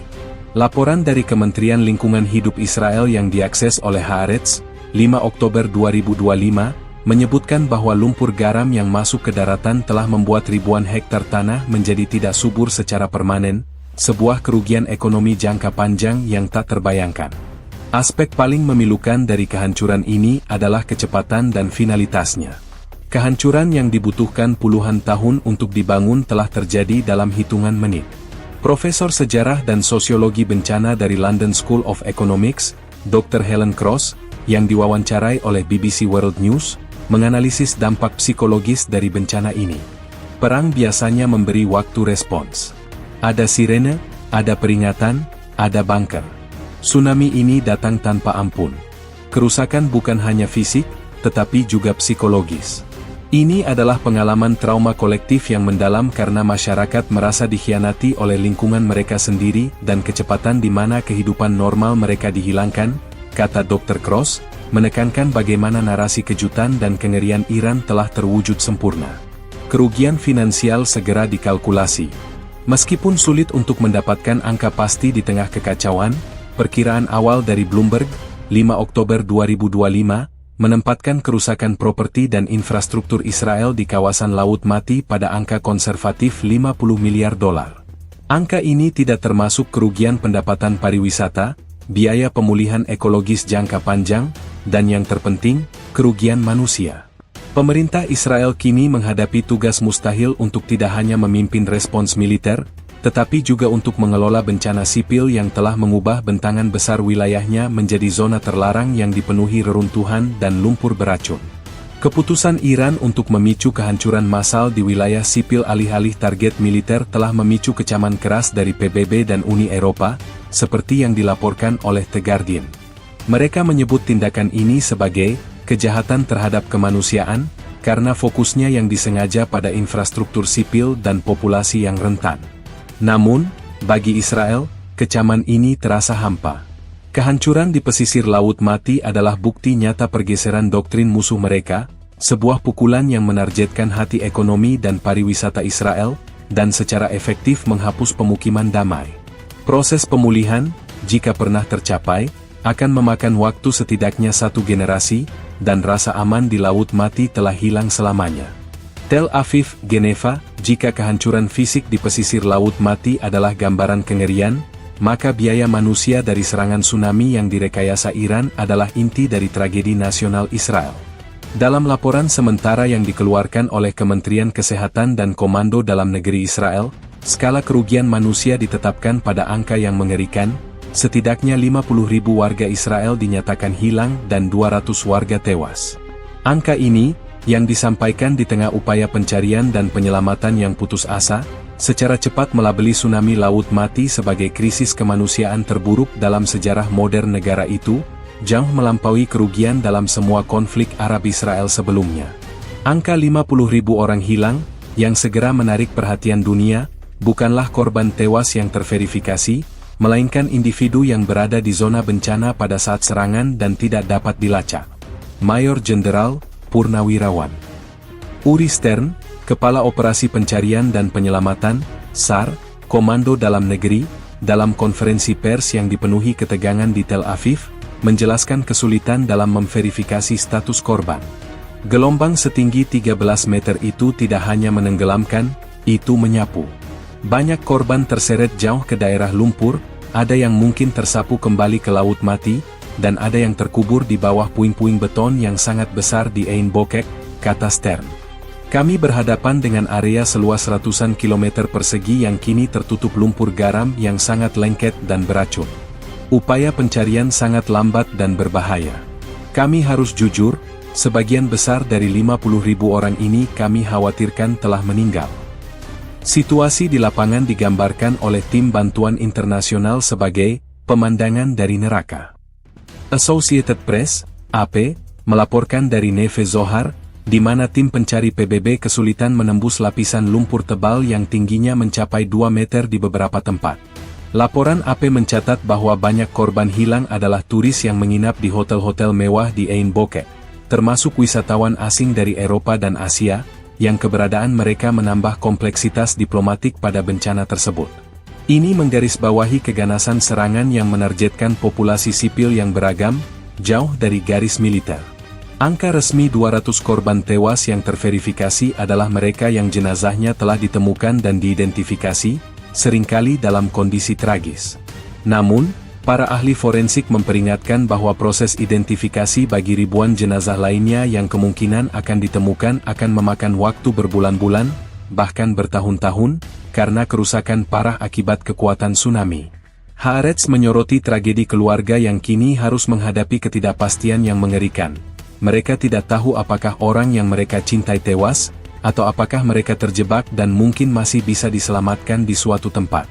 Laporan dari Kementerian Lingkungan Hidup Israel yang diakses oleh Haaretz, 5 Oktober 2025, menyebutkan bahwa lumpur garam yang masuk ke daratan telah membuat ribuan hektar tanah menjadi tidak subur secara permanen, sebuah kerugian ekonomi jangka panjang yang tak terbayangkan. Aspek paling memilukan dari kehancuran ini adalah kecepatan dan finalitasnya. Kehancuran yang dibutuhkan puluhan tahun untuk dibangun telah terjadi dalam hitungan menit. Profesor Sejarah dan Sosiologi Bencana dari London School of Economics, Dr. Helen Cross, yang diwawancarai oleh BBC World News, menganalisis dampak psikologis dari bencana ini. Perang biasanya memberi waktu respons. Ada sirene, ada peringatan, ada bunker. Tsunami ini datang tanpa ampun. Kerusakan bukan hanya fisik, tetapi juga psikologis. Ini adalah pengalaman trauma kolektif yang mendalam karena masyarakat merasa dikhianati oleh lingkungan mereka sendiri dan kecepatan di mana kehidupan normal mereka dihilangkan, kata Dr. Cross, menekankan bagaimana narasi kejutan dan kengerian Iran telah terwujud sempurna. Kerugian finansial segera dikalkulasi. Meskipun sulit untuk mendapatkan angka pasti di tengah kekacauan, perkiraan awal dari Bloomberg, 5 Oktober 2025, menempatkan kerusakan properti dan infrastruktur Israel di kawasan Laut Mati pada angka konservatif $50 miliar. Angka ini tidak termasuk kerugian pendapatan pariwisata, biaya pemulihan ekologis jangka panjang, dan yang terpenting, kerugian manusia. Pemerintah Israel kini menghadapi tugas mustahil untuk tidak hanya memimpin respons militer, tetapi juga untuk mengelola bencana sipil yang telah mengubah bentangan besar wilayahnya menjadi zona terlarang yang dipenuhi reruntuhan dan lumpur beracun. Keputusan Iran untuk memicu kehancuran massal di wilayah sipil alih-alih target militer telah memicu kecaman keras dari PBB dan Uni Eropa, seperti yang dilaporkan oleh The Guardian. Mereka menyebut tindakan ini sebagai kejahatan terhadap kemanusiaan, karena fokusnya yang disengaja pada infrastruktur sipil dan populasi yang rentan. Namun, bagi Israel, kecaman ini terasa hampa. Kehancuran di pesisir Laut Mati adalah bukti nyata pergeseran doktrin musuh mereka, sebuah pukulan yang menargetkan hati ekonomi dan pariwisata Israel, dan secara efektif menghapus pemukiman damai. Proses pemulihan, jika pernah tercapai, akan memakan waktu setidaknya 1 generasi, dan rasa aman di Laut Mati telah hilang selamanya. Tel Aviv, Geneva, jika kehancuran fisik di pesisir Laut Mati adalah gambaran kengerian, maka biaya manusia dari serangan tsunami yang direkayasa Iran adalah inti dari tragedi nasional Israel. Dalam laporan sementara yang dikeluarkan oleh Kementerian Kesehatan dan Komando Dalam Negeri Israel, skala kerugian manusia ditetapkan pada angka yang mengerikan, setidaknya 50.000 warga Israel dinyatakan hilang dan 200 warga tewas. Angka ini, yang disampaikan di tengah upaya pencarian dan penyelamatan yang putus asa, secara cepat melabeli tsunami Laut Mati sebagai krisis kemanusiaan terburuk dalam sejarah modern negara itu, jauh melampaui kerugian dalam semua konflik Arab-Israel sebelumnya. Angka 50.000 orang hilang, yang segera menarik perhatian dunia, bukanlah korban tewas yang terverifikasi, melainkan individu yang berada di zona bencana pada saat serangan dan tidak dapat dilacak. Mayor Jenderal, Purnawirawan Uri Stern, Kepala Operasi Pencarian dan Penyelamatan, SAR, Komando Dalam Negeri, dalam konferensi pers yang dipenuhi ketegangan di Tel Aviv, menjelaskan kesulitan dalam memverifikasi status korban. Gelombang setinggi 13 meter itu tidak hanya menenggelamkan, itu menyapu. Banyak korban terseret jauh ke daerah lumpur, ada yang mungkin tersapu kembali ke Laut Mati, dan ada yang terkubur di bawah puing-puing beton yang sangat besar di Ein Bokek, kata Stern. Kami berhadapan dengan area seluas ratusan kilometer persegi yang kini tertutup lumpur garam yang sangat lengket dan beracun. Upaya pencarian sangat lambat dan berbahaya. Kami harus jujur, sebagian besar dari 50.000 orang ini kami khawatirkan telah meninggal. Situasi di lapangan digambarkan oleh tim bantuan internasional sebagai pemandangan dari neraka. Associated Press, AP, melaporkan dari Neve Zohar, di mana tim pencari PBB kesulitan menembus lapisan lumpur tebal yang tingginya mencapai 2 meter di beberapa tempat. Laporan AP mencatat bahwa banyak korban hilang adalah turis yang menginap di hotel-hotel mewah di Ein Bokek, termasuk wisatawan asing dari Eropa dan Asia, yang keberadaan mereka menambah kompleksitas diplomatik pada bencana tersebut. Ini menggarisbawahi keganasan serangan yang menargetkan populasi sipil yang beragam, jauh dari garis militer. Angka resmi 200 korban tewas yang terverifikasi adalah mereka yang jenazahnya telah ditemukan dan diidentifikasi, seringkali dalam kondisi tragis. Namun, para ahli forensik memperingatkan bahwa proses identifikasi bagi ribuan jenazah lainnya yang kemungkinan akan ditemukan akan memakan waktu berbulan-bulan, bahkan bertahun-tahun, karena kerusakan parah akibat kekuatan tsunami. Haaretz menyoroti tragedi keluarga yang kini harus menghadapi ketidakpastian yang mengerikan. Mereka tidak tahu apakah orang yang mereka cintai tewas, atau apakah mereka terjebak dan mungkin masih bisa diselamatkan di suatu tempat.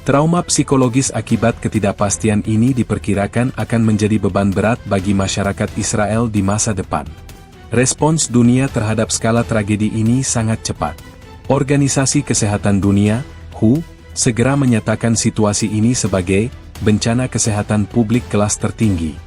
Trauma psikologis akibat ketidakpastian ini diperkirakan akan menjadi beban berat bagi masyarakat Israel di masa depan. Respons dunia terhadap skala tragedi ini sangat cepat. Organisasi Kesehatan Dunia, WHO, segera menyatakan situasi ini sebagai bencana kesehatan publik kelas tertinggi.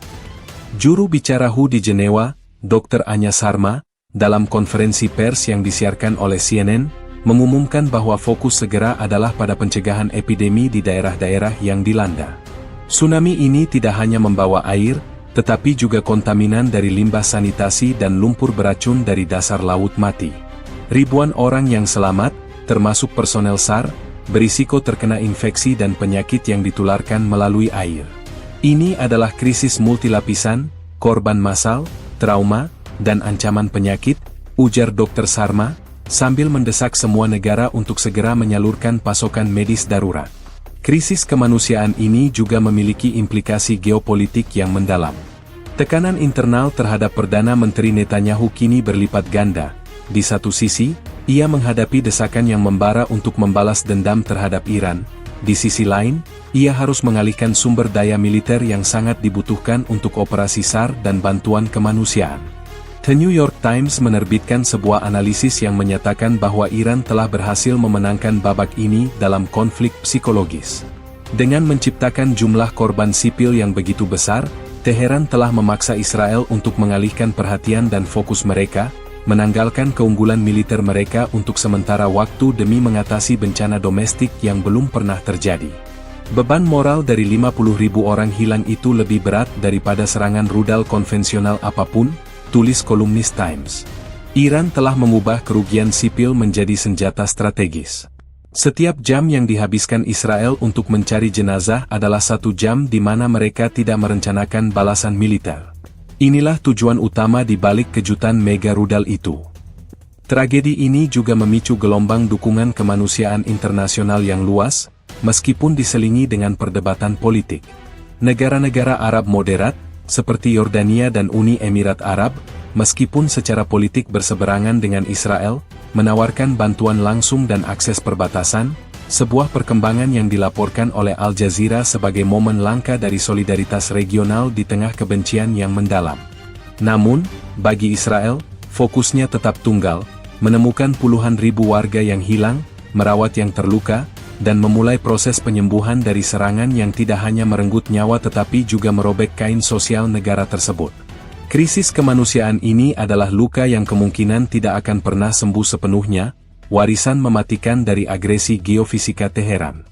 Juru bicara WHO di Jenewa, Dr. Anya Sarma, dalam konferensi pers yang disiarkan oleh CNN, mengumumkan bahwa fokus segera adalah pada pencegahan epidemi di daerah-daerah yang dilanda. Tsunami ini tidak hanya membawa air, tetapi juga kontaminan dari limbah sanitasi dan lumpur beracun dari dasar Laut Mati. Ribuan orang yang selamat, termasuk personel SAR, berisiko terkena infeksi dan penyakit yang ditularkan melalui air. Ini adalah krisis multilapisan, korban massal, trauma, dan ancaman penyakit, ujar Dr. Sharma, sambil mendesak semua negara untuk segera menyalurkan pasokan medis darurat. Krisis kemanusiaan ini juga memiliki implikasi geopolitik yang mendalam. Tekanan internal terhadap Perdana Menteri Netanyahu kini berlipat ganda. Di satu sisi, ia menghadapi desakan yang membara untuk membalas dendam terhadap Iran. Di sisi lain, ia harus mengalihkan sumber daya militer yang sangat dibutuhkan untuk operasi SAR dan bantuan kemanusiaan. The New York Times menerbitkan sebuah analisis yang menyatakan bahwa Iran telah berhasil memenangkan babak ini dalam konflik psikologis. Dengan menciptakan jumlah korban sipil yang begitu besar, Teheran telah memaksa Israel untuk mengalihkan perhatian dan fokus mereka, menanggalkan keunggulan militer mereka untuk sementara waktu demi mengatasi bencana domestik yang belum pernah terjadi. Beban moral dari 50.000 orang hilang itu lebih berat daripada serangan rudal konvensional apapun, tulis kolumnis Times. Iran telah mengubah kerugian sipil menjadi senjata strategis. Setiap jam yang dihabiskan Israel untuk mencari jenazah adalah 1 jam di mana mereka tidak merencanakan balasan militer. Inilah tujuan utama di balik kejutan mega rudal itu. Tragedi ini juga memicu gelombang dukungan kemanusiaan internasional yang luas, meskipun diselingi dengan perdebatan politik. Negara-negara Arab moderat, seperti Yordania dan Uni Emirat Arab, meskipun secara politik berseberangan dengan Israel, menawarkan bantuan langsung dan akses perbatasan, sebuah perkembangan yang dilaporkan oleh Al Jazeera sebagai momen langka dari solidaritas regional di tengah kebencian yang mendalam. Namun, bagi Israel, fokusnya tetap tunggal, menemukan puluhan ribu warga yang hilang, merawat yang terluka, dan memulai proses penyembuhan dari serangan yang tidak hanya merenggut nyawa tetapi juga merobek kain sosial negara tersebut. Krisis kemanusiaan ini adalah luka yang kemungkinan tidak akan pernah sembuh sepenuhnya, warisan mematikan dari agresi geofisika Teheran.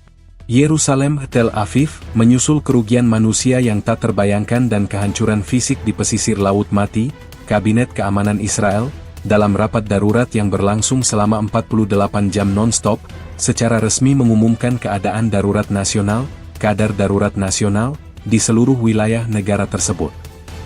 Yerusalem, Tel Aviv, menyusul kerugian manusia yang tak terbayangkan dan kehancuran fisik di pesisir Laut Mati, Kabinet Keamanan Israel, dalam rapat darurat yang berlangsung selama 48 jam non-stop, secara resmi mengumumkan keadaan darurat nasional, kadar darurat nasional, di seluruh wilayah negara tersebut.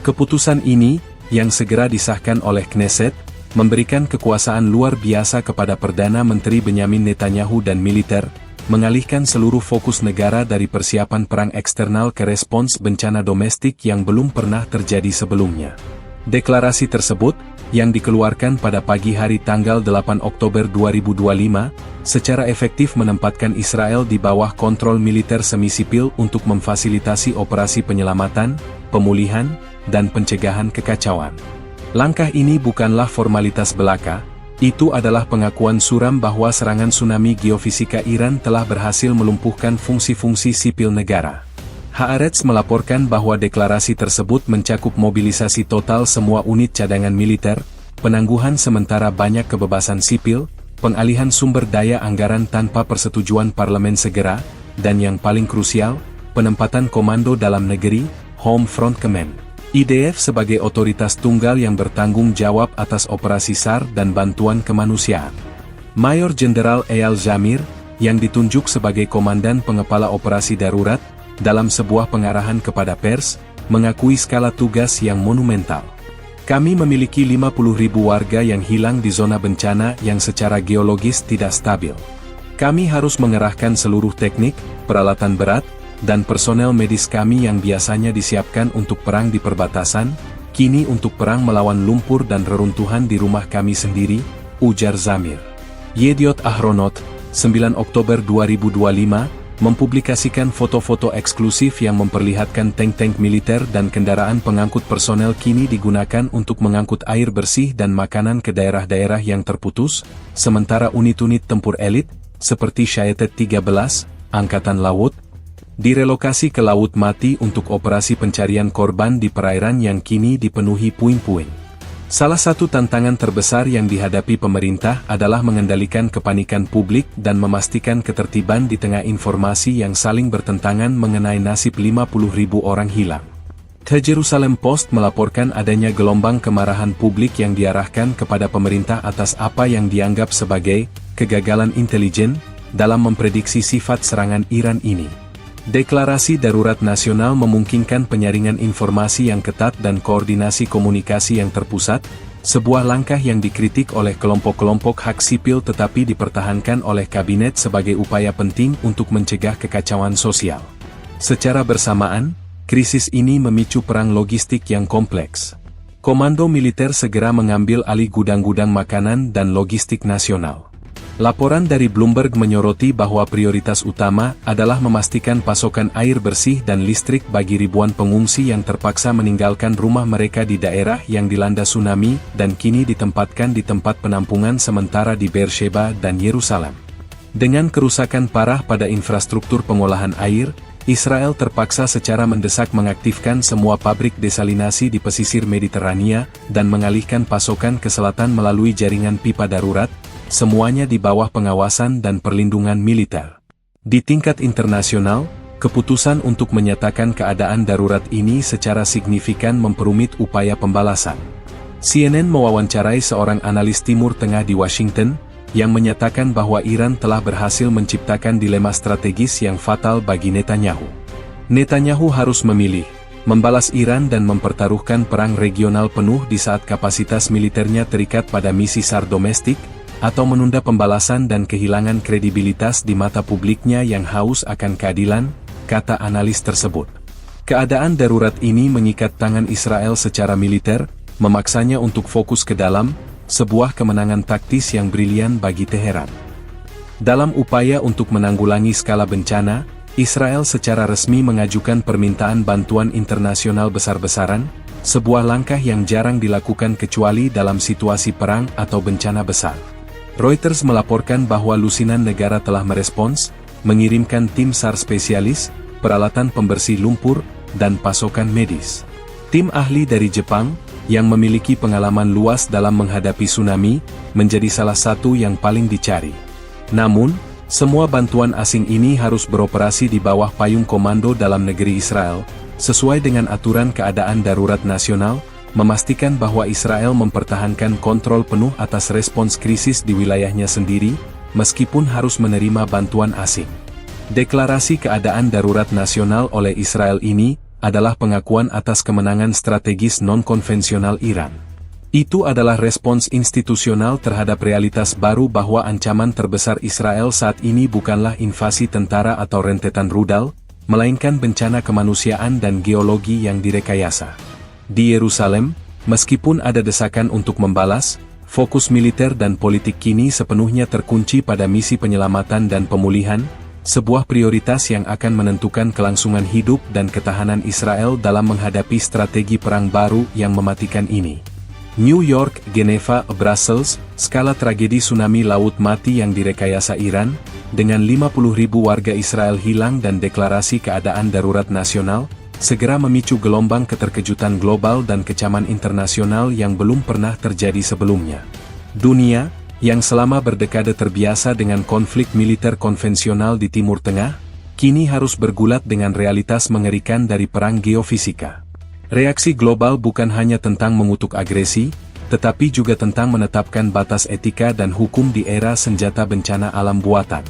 Keputusan ini, yang segera disahkan oleh Knesset, memberikan kekuasaan luar biasa kepada Perdana Menteri Benyamin Netanyahu dan militer, mengalihkan seluruh fokus negara dari persiapan perang eksternal ke respons bencana domestik yang belum pernah terjadi sebelumnya. Deklarasi tersebut, yang dikeluarkan pada pagi hari tanggal 8 Oktober 2025, secara efektif menempatkan Israel di bawah kontrol militer semi-sipil untuk memfasilitasi operasi penyelamatan, pemulihan, dan pencegahan kekacauan. Langkah ini bukanlah formalitas belaka, itu adalah pengakuan suram bahwa serangan tsunami geofisika Iran telah berhasil melumpuhkan fungsi-fungsi sipil negara. Haaretz melaporkan bahwa deklarasi tersebut mencakup mobilisasi total semua unit cadangan militer, penangguhan sementara banyak kebebasan sipil, pengalihan sumber daya anggaran tanpa persetujuan parlemen segera, dan yang paling krusial, penempatan komando dalam negeri, Home Front Command. IDF sebagai otoritas tunggal yang bertanggung jawab atas operasi SAR dan bantuan kemanusiaan. Mayor Jenderal Eyal Zamir, yang ditunjuk sebagai Komandan Pengepala Operasi Darurat, dalam sebuah pengarahan kepada pers, mengakui skala tugas yang monumental. Kami memiliki 50.000 warga yang hilang di zona bencana yang secara geologis tidak stabil. Kami harus mengerahkan seluruh teknik, peralatan berat, dan personel medis kami yang biasanya disiapkan untuk perang di perbatasan, kini untuk perang melawan lumpur dan reruntuhan di rumah kami sendiri, ujar Zamir. Yediot Ahronot, 9 Oktober 2025, mempublikasikan foto-foto eksklusif yang memperlihatkan tank-tank militer dan kendaraan pengangkut personel kini digunakan untuk mengangkut air bersih dan makanan ke daerah-daerah yang terputus, sementara unit-unit tempur elit, seperti Shayetet 13, Angkatan Laut, direlokasi ke Laut Mati untuk operasi pencarian korban di perairan yang kini dipenuhi puing-puing. Salah satu tantangan terbesar yang dihadapi pemerintah adalah mengendalikan kepanikan publik dan memastikan ketertiban di tengah informasi yang saling bertentangan mengenai nasib 50.000 orang hilang. The Jerusalem Post melaporkan adanya gelombang kemarahan publik yang diarahkan kepada pemerintah atas apa yang dianggap sebagai kegagalan intelijen, dalam memprediksi sifat serangan Iran ini. Deklarasi darurat nasional memungkinkan penyaringan informasi yang ketat dan koordinasi komunikasi yang terpusat, sebuah langkah yang dikritik oleh kelompok-kelompok hak sipil tetapi dipertahankan oleh kabinet sebagai upaya penting untuk mencegah kekacauan sosial. Secara bersamaan, krisis ini memicu perang logistik yang kompleks. Komando militer segera mengambil alih gudang-gudang makanan dan logistik nasional. Laporan dari Bloomberg menyoroti bahwa prioritas utama adalah memastikan pasokan air bersih dan listrik bagi ribuan pengungsi yang terpaksa meninggalkan rumah mereka di daerah yang dilanda tsunami dan kini ditempatkan di tempat penampungan sementara di Beersheba dan Yerusalem. Dengan kerusakan parah pada infrastruktur pengolahan air, Israel terpaksa secara mendesak mengaktifkan semua pabrik desalinasi di pesisir Mediterania dan mengalihkan pasokan ke selatan melalui jaringan pipa darurat, semuanya di bawah pengawasan dan perlindungan militer. Di tingkat internasional, keputusan untuk menyatakan keadaan darurat ini secara signifikan memperumit upaya pembalasan. CNN mewawancarai seorang analis Timur Tengah di Washington, yang menyatakan bahwa Iran telah berhasil menciptakan dilema strategis yang fatal bagi Netanyahu. Netanyahu harus memilih, membalas Iran dan mempertaruhkan perang regional penuh di saat kapasitas militernya terikat pada misi SAR domestik, atau menunda pembalasan dan kehilangan kredibilitas di mata publiknya yang haus akan keadilan, kata analis tersebut. Keadaan darurat ini mengikat tangan Israel secara militer, memaksanya untuk fokus ke dalam, sebuah kemenangan taktis yang brilian bagi Teheran. Dalam upaya untuk menanggulangi skala bencana, Israel secara resmi mengajukan permintaan bantuan internasional besar-besaran, sebuah langkah yang jarang dilakukan kecuali dalam situasi perang atau bencana besar. Reuters melaporkan bahwa lusinan negara telah merespons, mengirimkan tim SAR spesialis, peralatan pembersih lumpur, dan pasokan medis. Tim ahli dari Jepang, yang memiliki pengalaman luas dalam menghadapi tsunami, menjadi salah satu yang paling dicari. Namun, semua bantuan asing ini harus beroperasi di bawah payung komando dalam negeri Israel, sesuai dengan aturan keadaan darurat nasional, memastikan bahwa Israel mempertahankan kontrol penuh atas respons krisis di wilayahnya sendiri, meskipun harus menerima bantuan asing. Deklarasi keadaan darurat nasional oleh Israel ini adalah pengakuan atas kemenangan strategis non-konvensional Iran. Itu adalah respons institusional terhadap realitas baru bahwa ancaman terbesar Israel saat ini bukanlah invasi tentara atau rentetan rudal, melainkan bencana kemanusiaan dan geologi yang direkayasa. Di Yerusalem, meskipun ada desakan untuk membalas, fokus militer dan politik kini sepenuhnya terkunci pada misi penyelamatan dan pemulihan, sebuah prioritas yang akan menentukan kelangsungan hidup dan ketahanan Israel dalam menghadapi strategi perang baru yang mematikan ini. New York, Geneva, Brussels, skala tragedi tsunami laut mati yang direkayasa Iran, dengan 50.000 warga Israel hilang dan deklarasi keadaan darurat nasional, segera memicu gelombang keterkejutan global dan kecaman internasional yang belum pernah terjadi sebelumnya. Dunia, yang selama berdekade terbiasa dengan konflik militer konvensional di Timur Tengah, kini harus bergulat dengan realitas mengerikan dari perang geofisika. Reaksi global bukan hanya tentang mengutuk agresi, tetapi juga tentang menetapkan batas etika dan hukum di era senjata bencana alam buatan.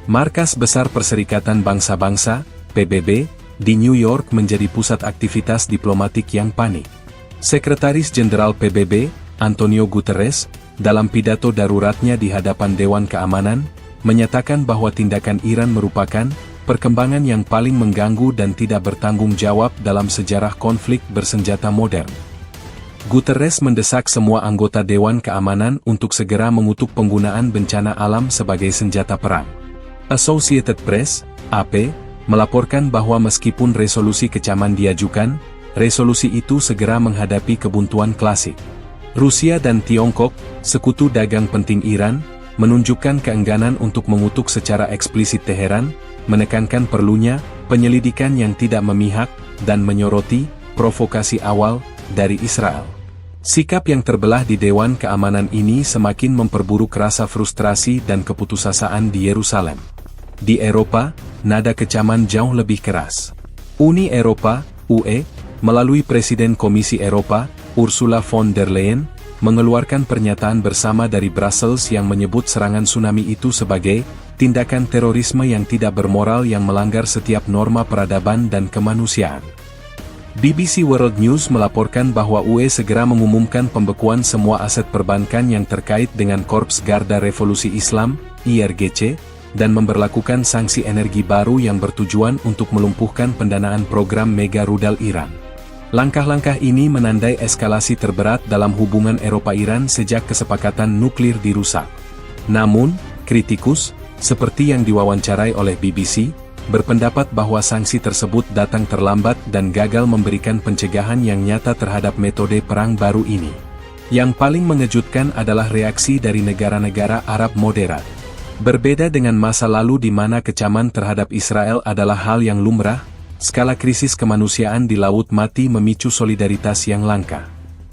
Markas Besar Perserikatan Bangsa-Bangsa, PBB, di New York menjadi pusat aktivitas diplomatik yang panik. Sekretaris Jenderal PBB, Antonio Guterres, dalam pidato daruratnya di hadapan Dewan Keamanan, menyatakan bahwa tindakan Iran merupakan perkembangan yang paling mengganggu dan tidak bertanggung jawab dalam sejarah konflik bersenjata modern. Guterres mendesak semua anggota Dewan Keamanan untuk segera mengutuk penggunaan bencana alam sebagai senjata perang. Associated Press, AP, melaporkan bahwa meskipun resolusi kecaman diajukan, resolusi itu segera menghadapi kebuntuan klasik. Rusia dan Tiongkok, sekutu dagang penting Iran, menunjukkan keengganan untuk mengutuk secara eksplisit Teheran, menekankan perlunya penyelidikan yang tidak memihak, dan menyoroti provokasi awal dari Israel. Sikap yang terbelah di Dewan Keamanan ini semakin memperburuk rasa frustrasi dan keputusasaan di Yerusalem. Di Eropa, nada kecaman jauh lebih keras. Uni Eropa, UE, melalui Presiden Komisi Eropa, Ursula von der Leyen, mengeluarkan pernyataan bersama dari Brussels yang menyebut serangan tsunami itu sebagai tindakan terorisme yang tidak bermoral yang melanggar setiap norma peradaban dan kemanusiaan. BBC World News melaporkan bahwa UE segera mengumumkan pembekuan semua aset perbankan yang terkait dengan Korps Garda Revolusi Islam, IRGC, dan memberlakukan sanksi energi baru yang bertujuan untuk melumpuhkan pendanaan program mega rudal Iran. Langkah-langkah ini menandai eskalasi terberat dalam hubungan Eropa-Iran sejak kesepakatan nuklir dirusak. Namun, kritikus, seperti yang diwawancarai oleh BBC, berpendapat bahwa sanksi tersebut datang terlambat dan gagal memberikan pencegahan yang nyata terhadap metode perang baru ini. Yang paling mengejutkan adalah reaksi dari negara-negara Arab moderat. Berbeda dengan masa lalu di mana kecaman terhadap Israel adalah hal yang lumrah, skala krisis kemanusiaan di Laut Mati memicu solidaritas yang langka.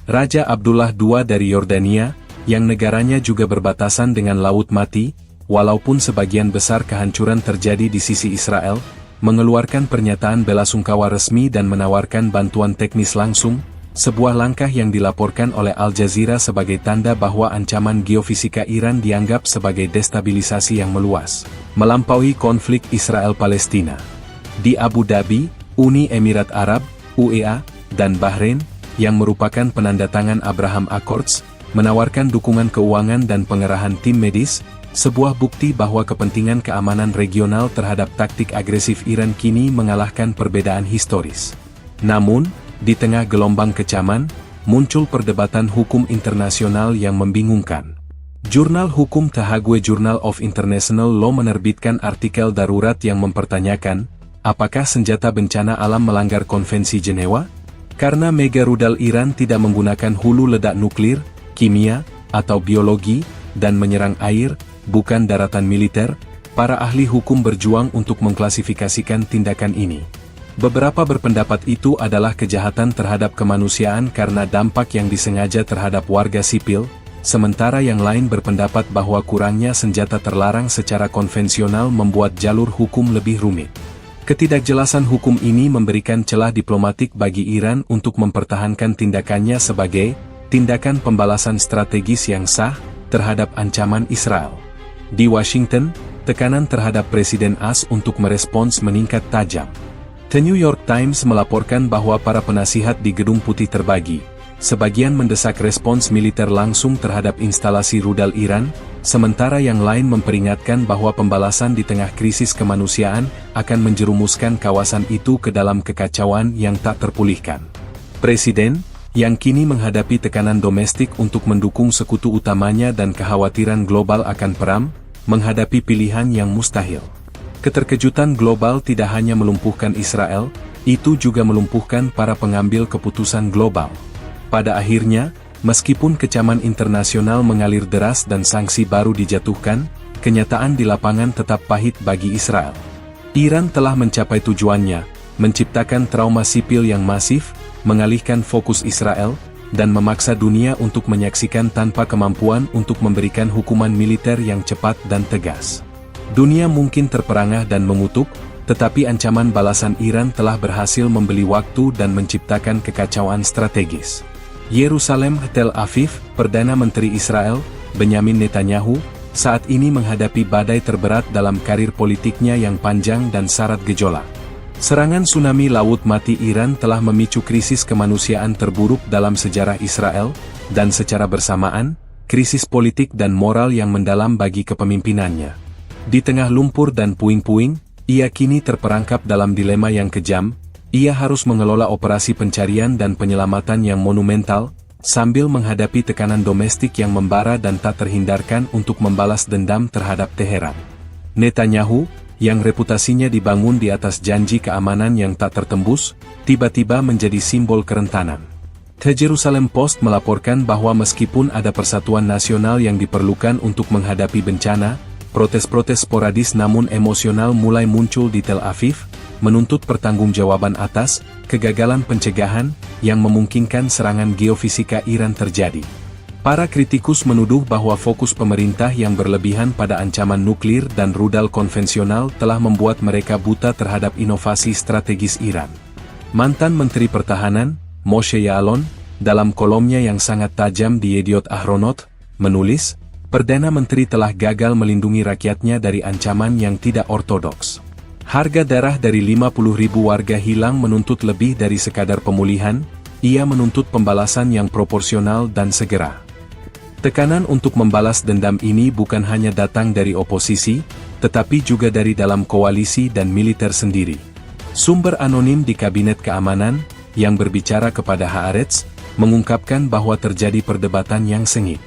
Raja Abdullah II dari Yordania, yang negaranya juga berbatasan dengan Laut Mati, walaupun sebagian besar kehancuran terjadi di sisi Israel, mengeluarkan pernyataan belasungkawa resmi dan menawarkan bantuan teknis langsung, sebuah langkah yang dilaporkan oleh Al Jazeera sebagai tanda bahwa ancaman geofisika Iran dianggap sebagai destabilisasi yang meluas, melampaui konflik Israel-Palestina. Di Abu Dhabi, Uni Emirat Arab, UEA, dan Bahrain, yang merupakan penandatangan Abraham Accords, menawarkan dukungan keuangan dan pengerahan tim medis, sebuah bukti bahwa kepentingan keamanan regional terhadap taktik agresif Iran kini mengalahkan perbedaan historis. Namun, di tengah gelombang kecaman, muncul perdebatan hukum internasional yang membingungkan. Jurnal Hukum The Hague Journal of International Law menerbitkan artikel darurat yang mempertanyakan, apakah senjata bencana alam melanggar Konvensi Jenewa? Karena mega rudal Iran tidak menggunakan hulu ledak nuklir, kimia, atau biologi, dan menyerang air, bukan daratan militer, para ahli hukum berjuang untuk mengklasifikasikan tindakan ini. Beberapa berpendapat itu adalah kejahatan terhadap kemanusiaan karena dampak yang disengaja terhadap warga sipil, sementara yang lain berpendapat bahwa kurangnya senjata terlarang secara konvensional membuat jalur hukum lebih rumit. Ketidakjelasan hukum ini memberikan celah diplomatik bagi Iran untuk mempertahankan tindakannya sebagai tindakan pembalasan strategis yang sah terhadap ancaman Israel. Di Washington, tekanan terhadap Presiden AS untuk merespons meningkat tajam. The New York Times melaporkan bahwa para penasihat di Gedung Putih terbagi. Sebagian mendesak respons militer langsung terhadap instalasi rudal Iran, sementara yang lain memperingatkan bahwa pembalasan di tengah krisis kemanusiaan akan menjerumuskan kawasan itu ke dalam kekacauan yang tak terpulihkan. Presiden, yang kini menghadapi tekanan domestik untuk mendukung sekutu utamanya dan kekhawatiran global akan perang, menghadapi pilihan yang mustahil. Keterkejutan global tidak hanya melumpuhkan Israel, itu juga melumpuhkan para pengambil keputusan global. Pada akhirnya, meskipun kecaman internasional mengalir deras dan sanksi baru dijatuhkan, kenyataan di lapangan tetap pahit bagi Israel. Iran telah mencapai tujuannya, menciptakan trauma sipil yang masif, mengalihkan fokus Israel, dan memaksa dunia untuk menyaksikan tanpa kemampuan untuk memberikan hukuman militer yang cepat dan tegas. Dunia mungkin terperangah dan mengutuk, tetapi ancaman balasan Iran telah berhasil membeli waktu dan menciptakan kekacauan strategis. Yerusalem, Tel Aviv, Perdana Menteri Israel, Benyamin Netanyahu, saat ini menghadapi badai terberat dalam karir politiknya yang panjang dan syarat gejolak. Serangan tsunami Laut Mati Iran telah memicu krisis kemanusiaan terburuk dalam sejarah Israel, dan secara bersamaan, krisis politik dan moral yang mendalam bagi kepemimpinannya. Di tengah lumpur dan puing-puing, ia kini terperangkap dalam dilema yang kejam. Ia harus mengelola operasi pencarian dan penyelamatan yang monumental, sambil menghadapi tekanan domestik yang membara dan tak terhindarkan untuk membalas dendam terhadap Teheran. Netanyahu, yang reputasinya dibangun di atas janji keamanan yang tak tertembus, tiba-tiba menjadi simbol kerentanan. The Jerusalem Post melaporkan bahwa meskipun ada persatuan nasional yang diperlukan untuk menghadapi bencana, protes-protes sporadis namun emosional mulai muncul di Tel Aviv, menuntut pertanggungjawaban atas kegagalan pencegahan yang memungkinkan serangan geofisika Iran terjadi. Para kritikus menuduh bahwa fokus pemerintah yang berlebihan pada ancaman nuklir dan rudal konvensional telah membuat mereka buta terhadap inovasi strategis Iran. Mantan Menteri Pertahanan, Moshe Ya'alon, dalam kolomnya yang sangat tajam di Yediot Ahronot, menulis, Perdana Menteri telah gagal melindungi rakyatnya dari ancaman yang tidak ortodoks. Harga darah dari 50.000 warga hilang menuntut lebih dari sekadar pemulihan, ia menuntut pembalasan yang proporsional dan segera. Tekanan untuk membalas dendam ini bukan hanya datang dari oposisi, tetapi juga dari dalam koalisi dan militer sendiri. Sumber anonim di Kabinet Keamanan, yang berbicara kepada Haaretz, mengungkapkan bahwa terjadi perdebatan yang sengit.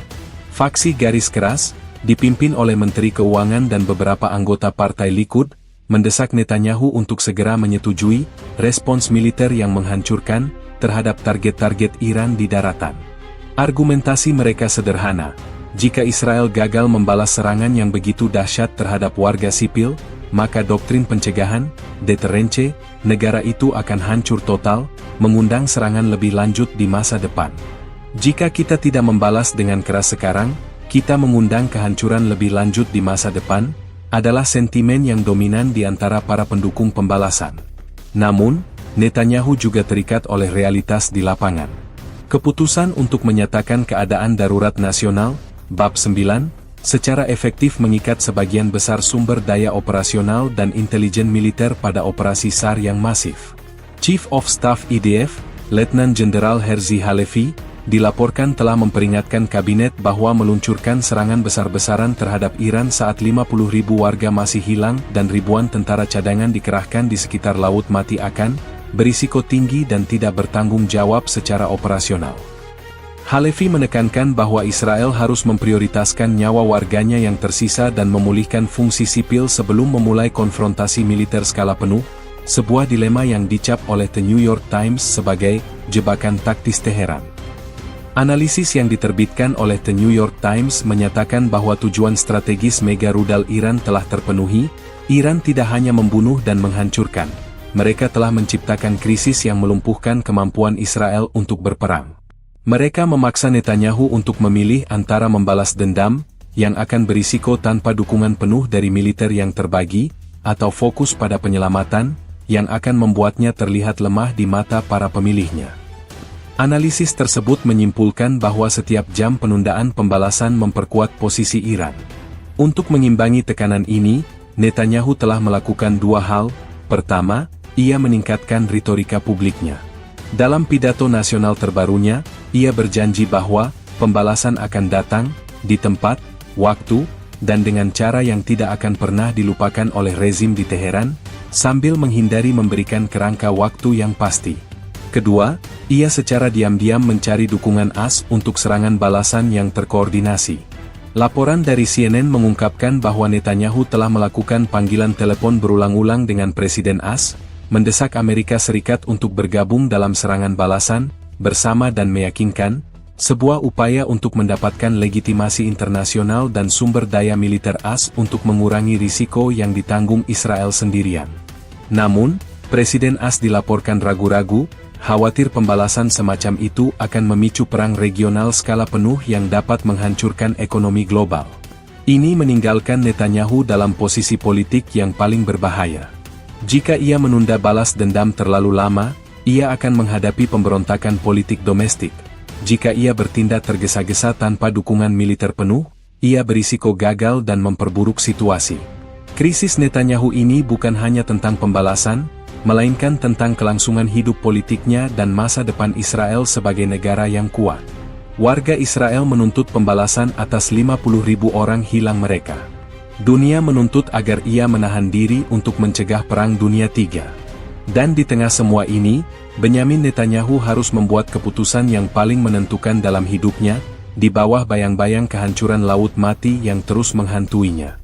Faksi garis keras, dipimpin oleh Menteri Keuangan dan beberapa anggota Partai Likud, mendesak Netanyahu untuk segera menyetujui respons militer yang menghancurkan terhadap target-target Iran di daratan. Argumentasi mereka sederhana, jika Israel gagal membalas serangan yang begitu dahsyat terhadap warga sipil, maka doktrin pencegahan, deterrence, negara itu akan hancur total, mengundang serangan lebih lanjut di masa depan. Jika kita tidak membalas dengan keras sekarang, kita mengundang kehancuran lebih lanjut di masa depan, adalah sentimen yang dominan di antara para pendukung pembalasan. Namun, Netanyahu juga terikat oleh realitas di lapangan. Keputusan untuk menyatakan keadaan darurat nasional, Bab 9, secara efektif mengikat sebagian besar sumber daya operasional dan intelijen militer pada operasi SAR yang masif. Chief of Staff IDF, Letnan Jenderal Herzi Halevi, dilaporkan telah memperingatkan kabinet bahwa meluncurkan serangan besar-besaran terhadap Iran saat 50.000 warga masih hilang dan ribuan tentara cadangan dikerahkan di sekitar Laut Mati akan berisiko tinggi dan tidak bertanggung jawab secara operasional. Halevi menekankan bahwa Israel harus memprioritaskan nyawa warganya yang tersisa dan memulihkan fungsi sipil sebelum memulai konfrontasi militer skala penuh, sebuah dilema yang dicap oleh The New York Times sebagai jebakan taktis Teheran. Analisis yang diterbitkan oleh The New York Times menyatakan bahwa tujuan strategis mega rudal Iran telah terpenuhi. Iran tidak hanya membunuh dan menghancurkan, mereka telah menciptakan krisis yang melumpuhkan kemampuan Israel untuk berperang. Mereka memaksa Netanyahu untuk memilih antara membalas dendam, yang akan berisiko tanpa dukungan penuh dari militer yang terbagi, atau fokus pada penyelamatan, yang akan membuatnya terlihat lemah di mata para pemilihnya. Analisis tersebut menyimpulkan bahwa setiap jam penundaan pembalasan memperkuat posisi Iran. Untuk mengimbangi tekanan ini, Netanyahu telah melakukan dua hal. Pertama, ia meningkatkan retorika publiknya. Dalam pidato nasional terbarunya, ia berjanji bahwa pembalasan akan datang, di tempat, waktu, dan dengan cara yang tidak akan pernah dilupakan oleh rezim di Teheran, sambil menghindari memberikan kerangka waktu yang pasti. Kedua, ia secara diam-diam mencari dukungan AS untuk serangan balasan yang terkoordinasi. Laporan dari CNN mengungkapkan bahwa Netanyahu telah melakukan panggilan telepon berulang-ulang dengan Presiden AS, mendesak Amerika Serikat untuk bergabung dalam serangan balasan, bersama dan meyakinkan, sebuah upaya untuk mendapatkan legitimasi internasional dan sumber daya militer AS untuk mengurangi risiko yang ditanggung Israel sendirian. Namun, Presiden AS dilaporkan ragu-ragu, khawatir pembalasan semacam itu akan memicu perang regional skala penuh yang dapat menghancurkan ekonomi global. Ini meninggalkan Netanyahu dalam posisi politik yang paling berbahaya. Jika ia menunda balas dendam terlalu lama, ia akan menghadapi pemberontakan politik domestik. Jika ia bertindak tergesa-gesa tanpa dukungan militer penuh, ia berisiko gagal dan memperburuk situasi. Krisis Netanyahu ini bukan hanya tentang pembalasan, melainkan tentang kelangsungan hidup politiknya dan masa depan Israel sebagai negara yang kuat. Warga Israel menuntut pembalasan atas 50.000 orang hilang mereka. Dunia menuntut agar ia menahan diri untuk mencegah Perang Dunia III. Dan di tengah semua ini, Benyamin Netanyahu harus membuat keputusan yang paling menentukan dalam hidupnya, di bawah bayang-bayang kehancuran Laut Mati yang terus menghantuinya.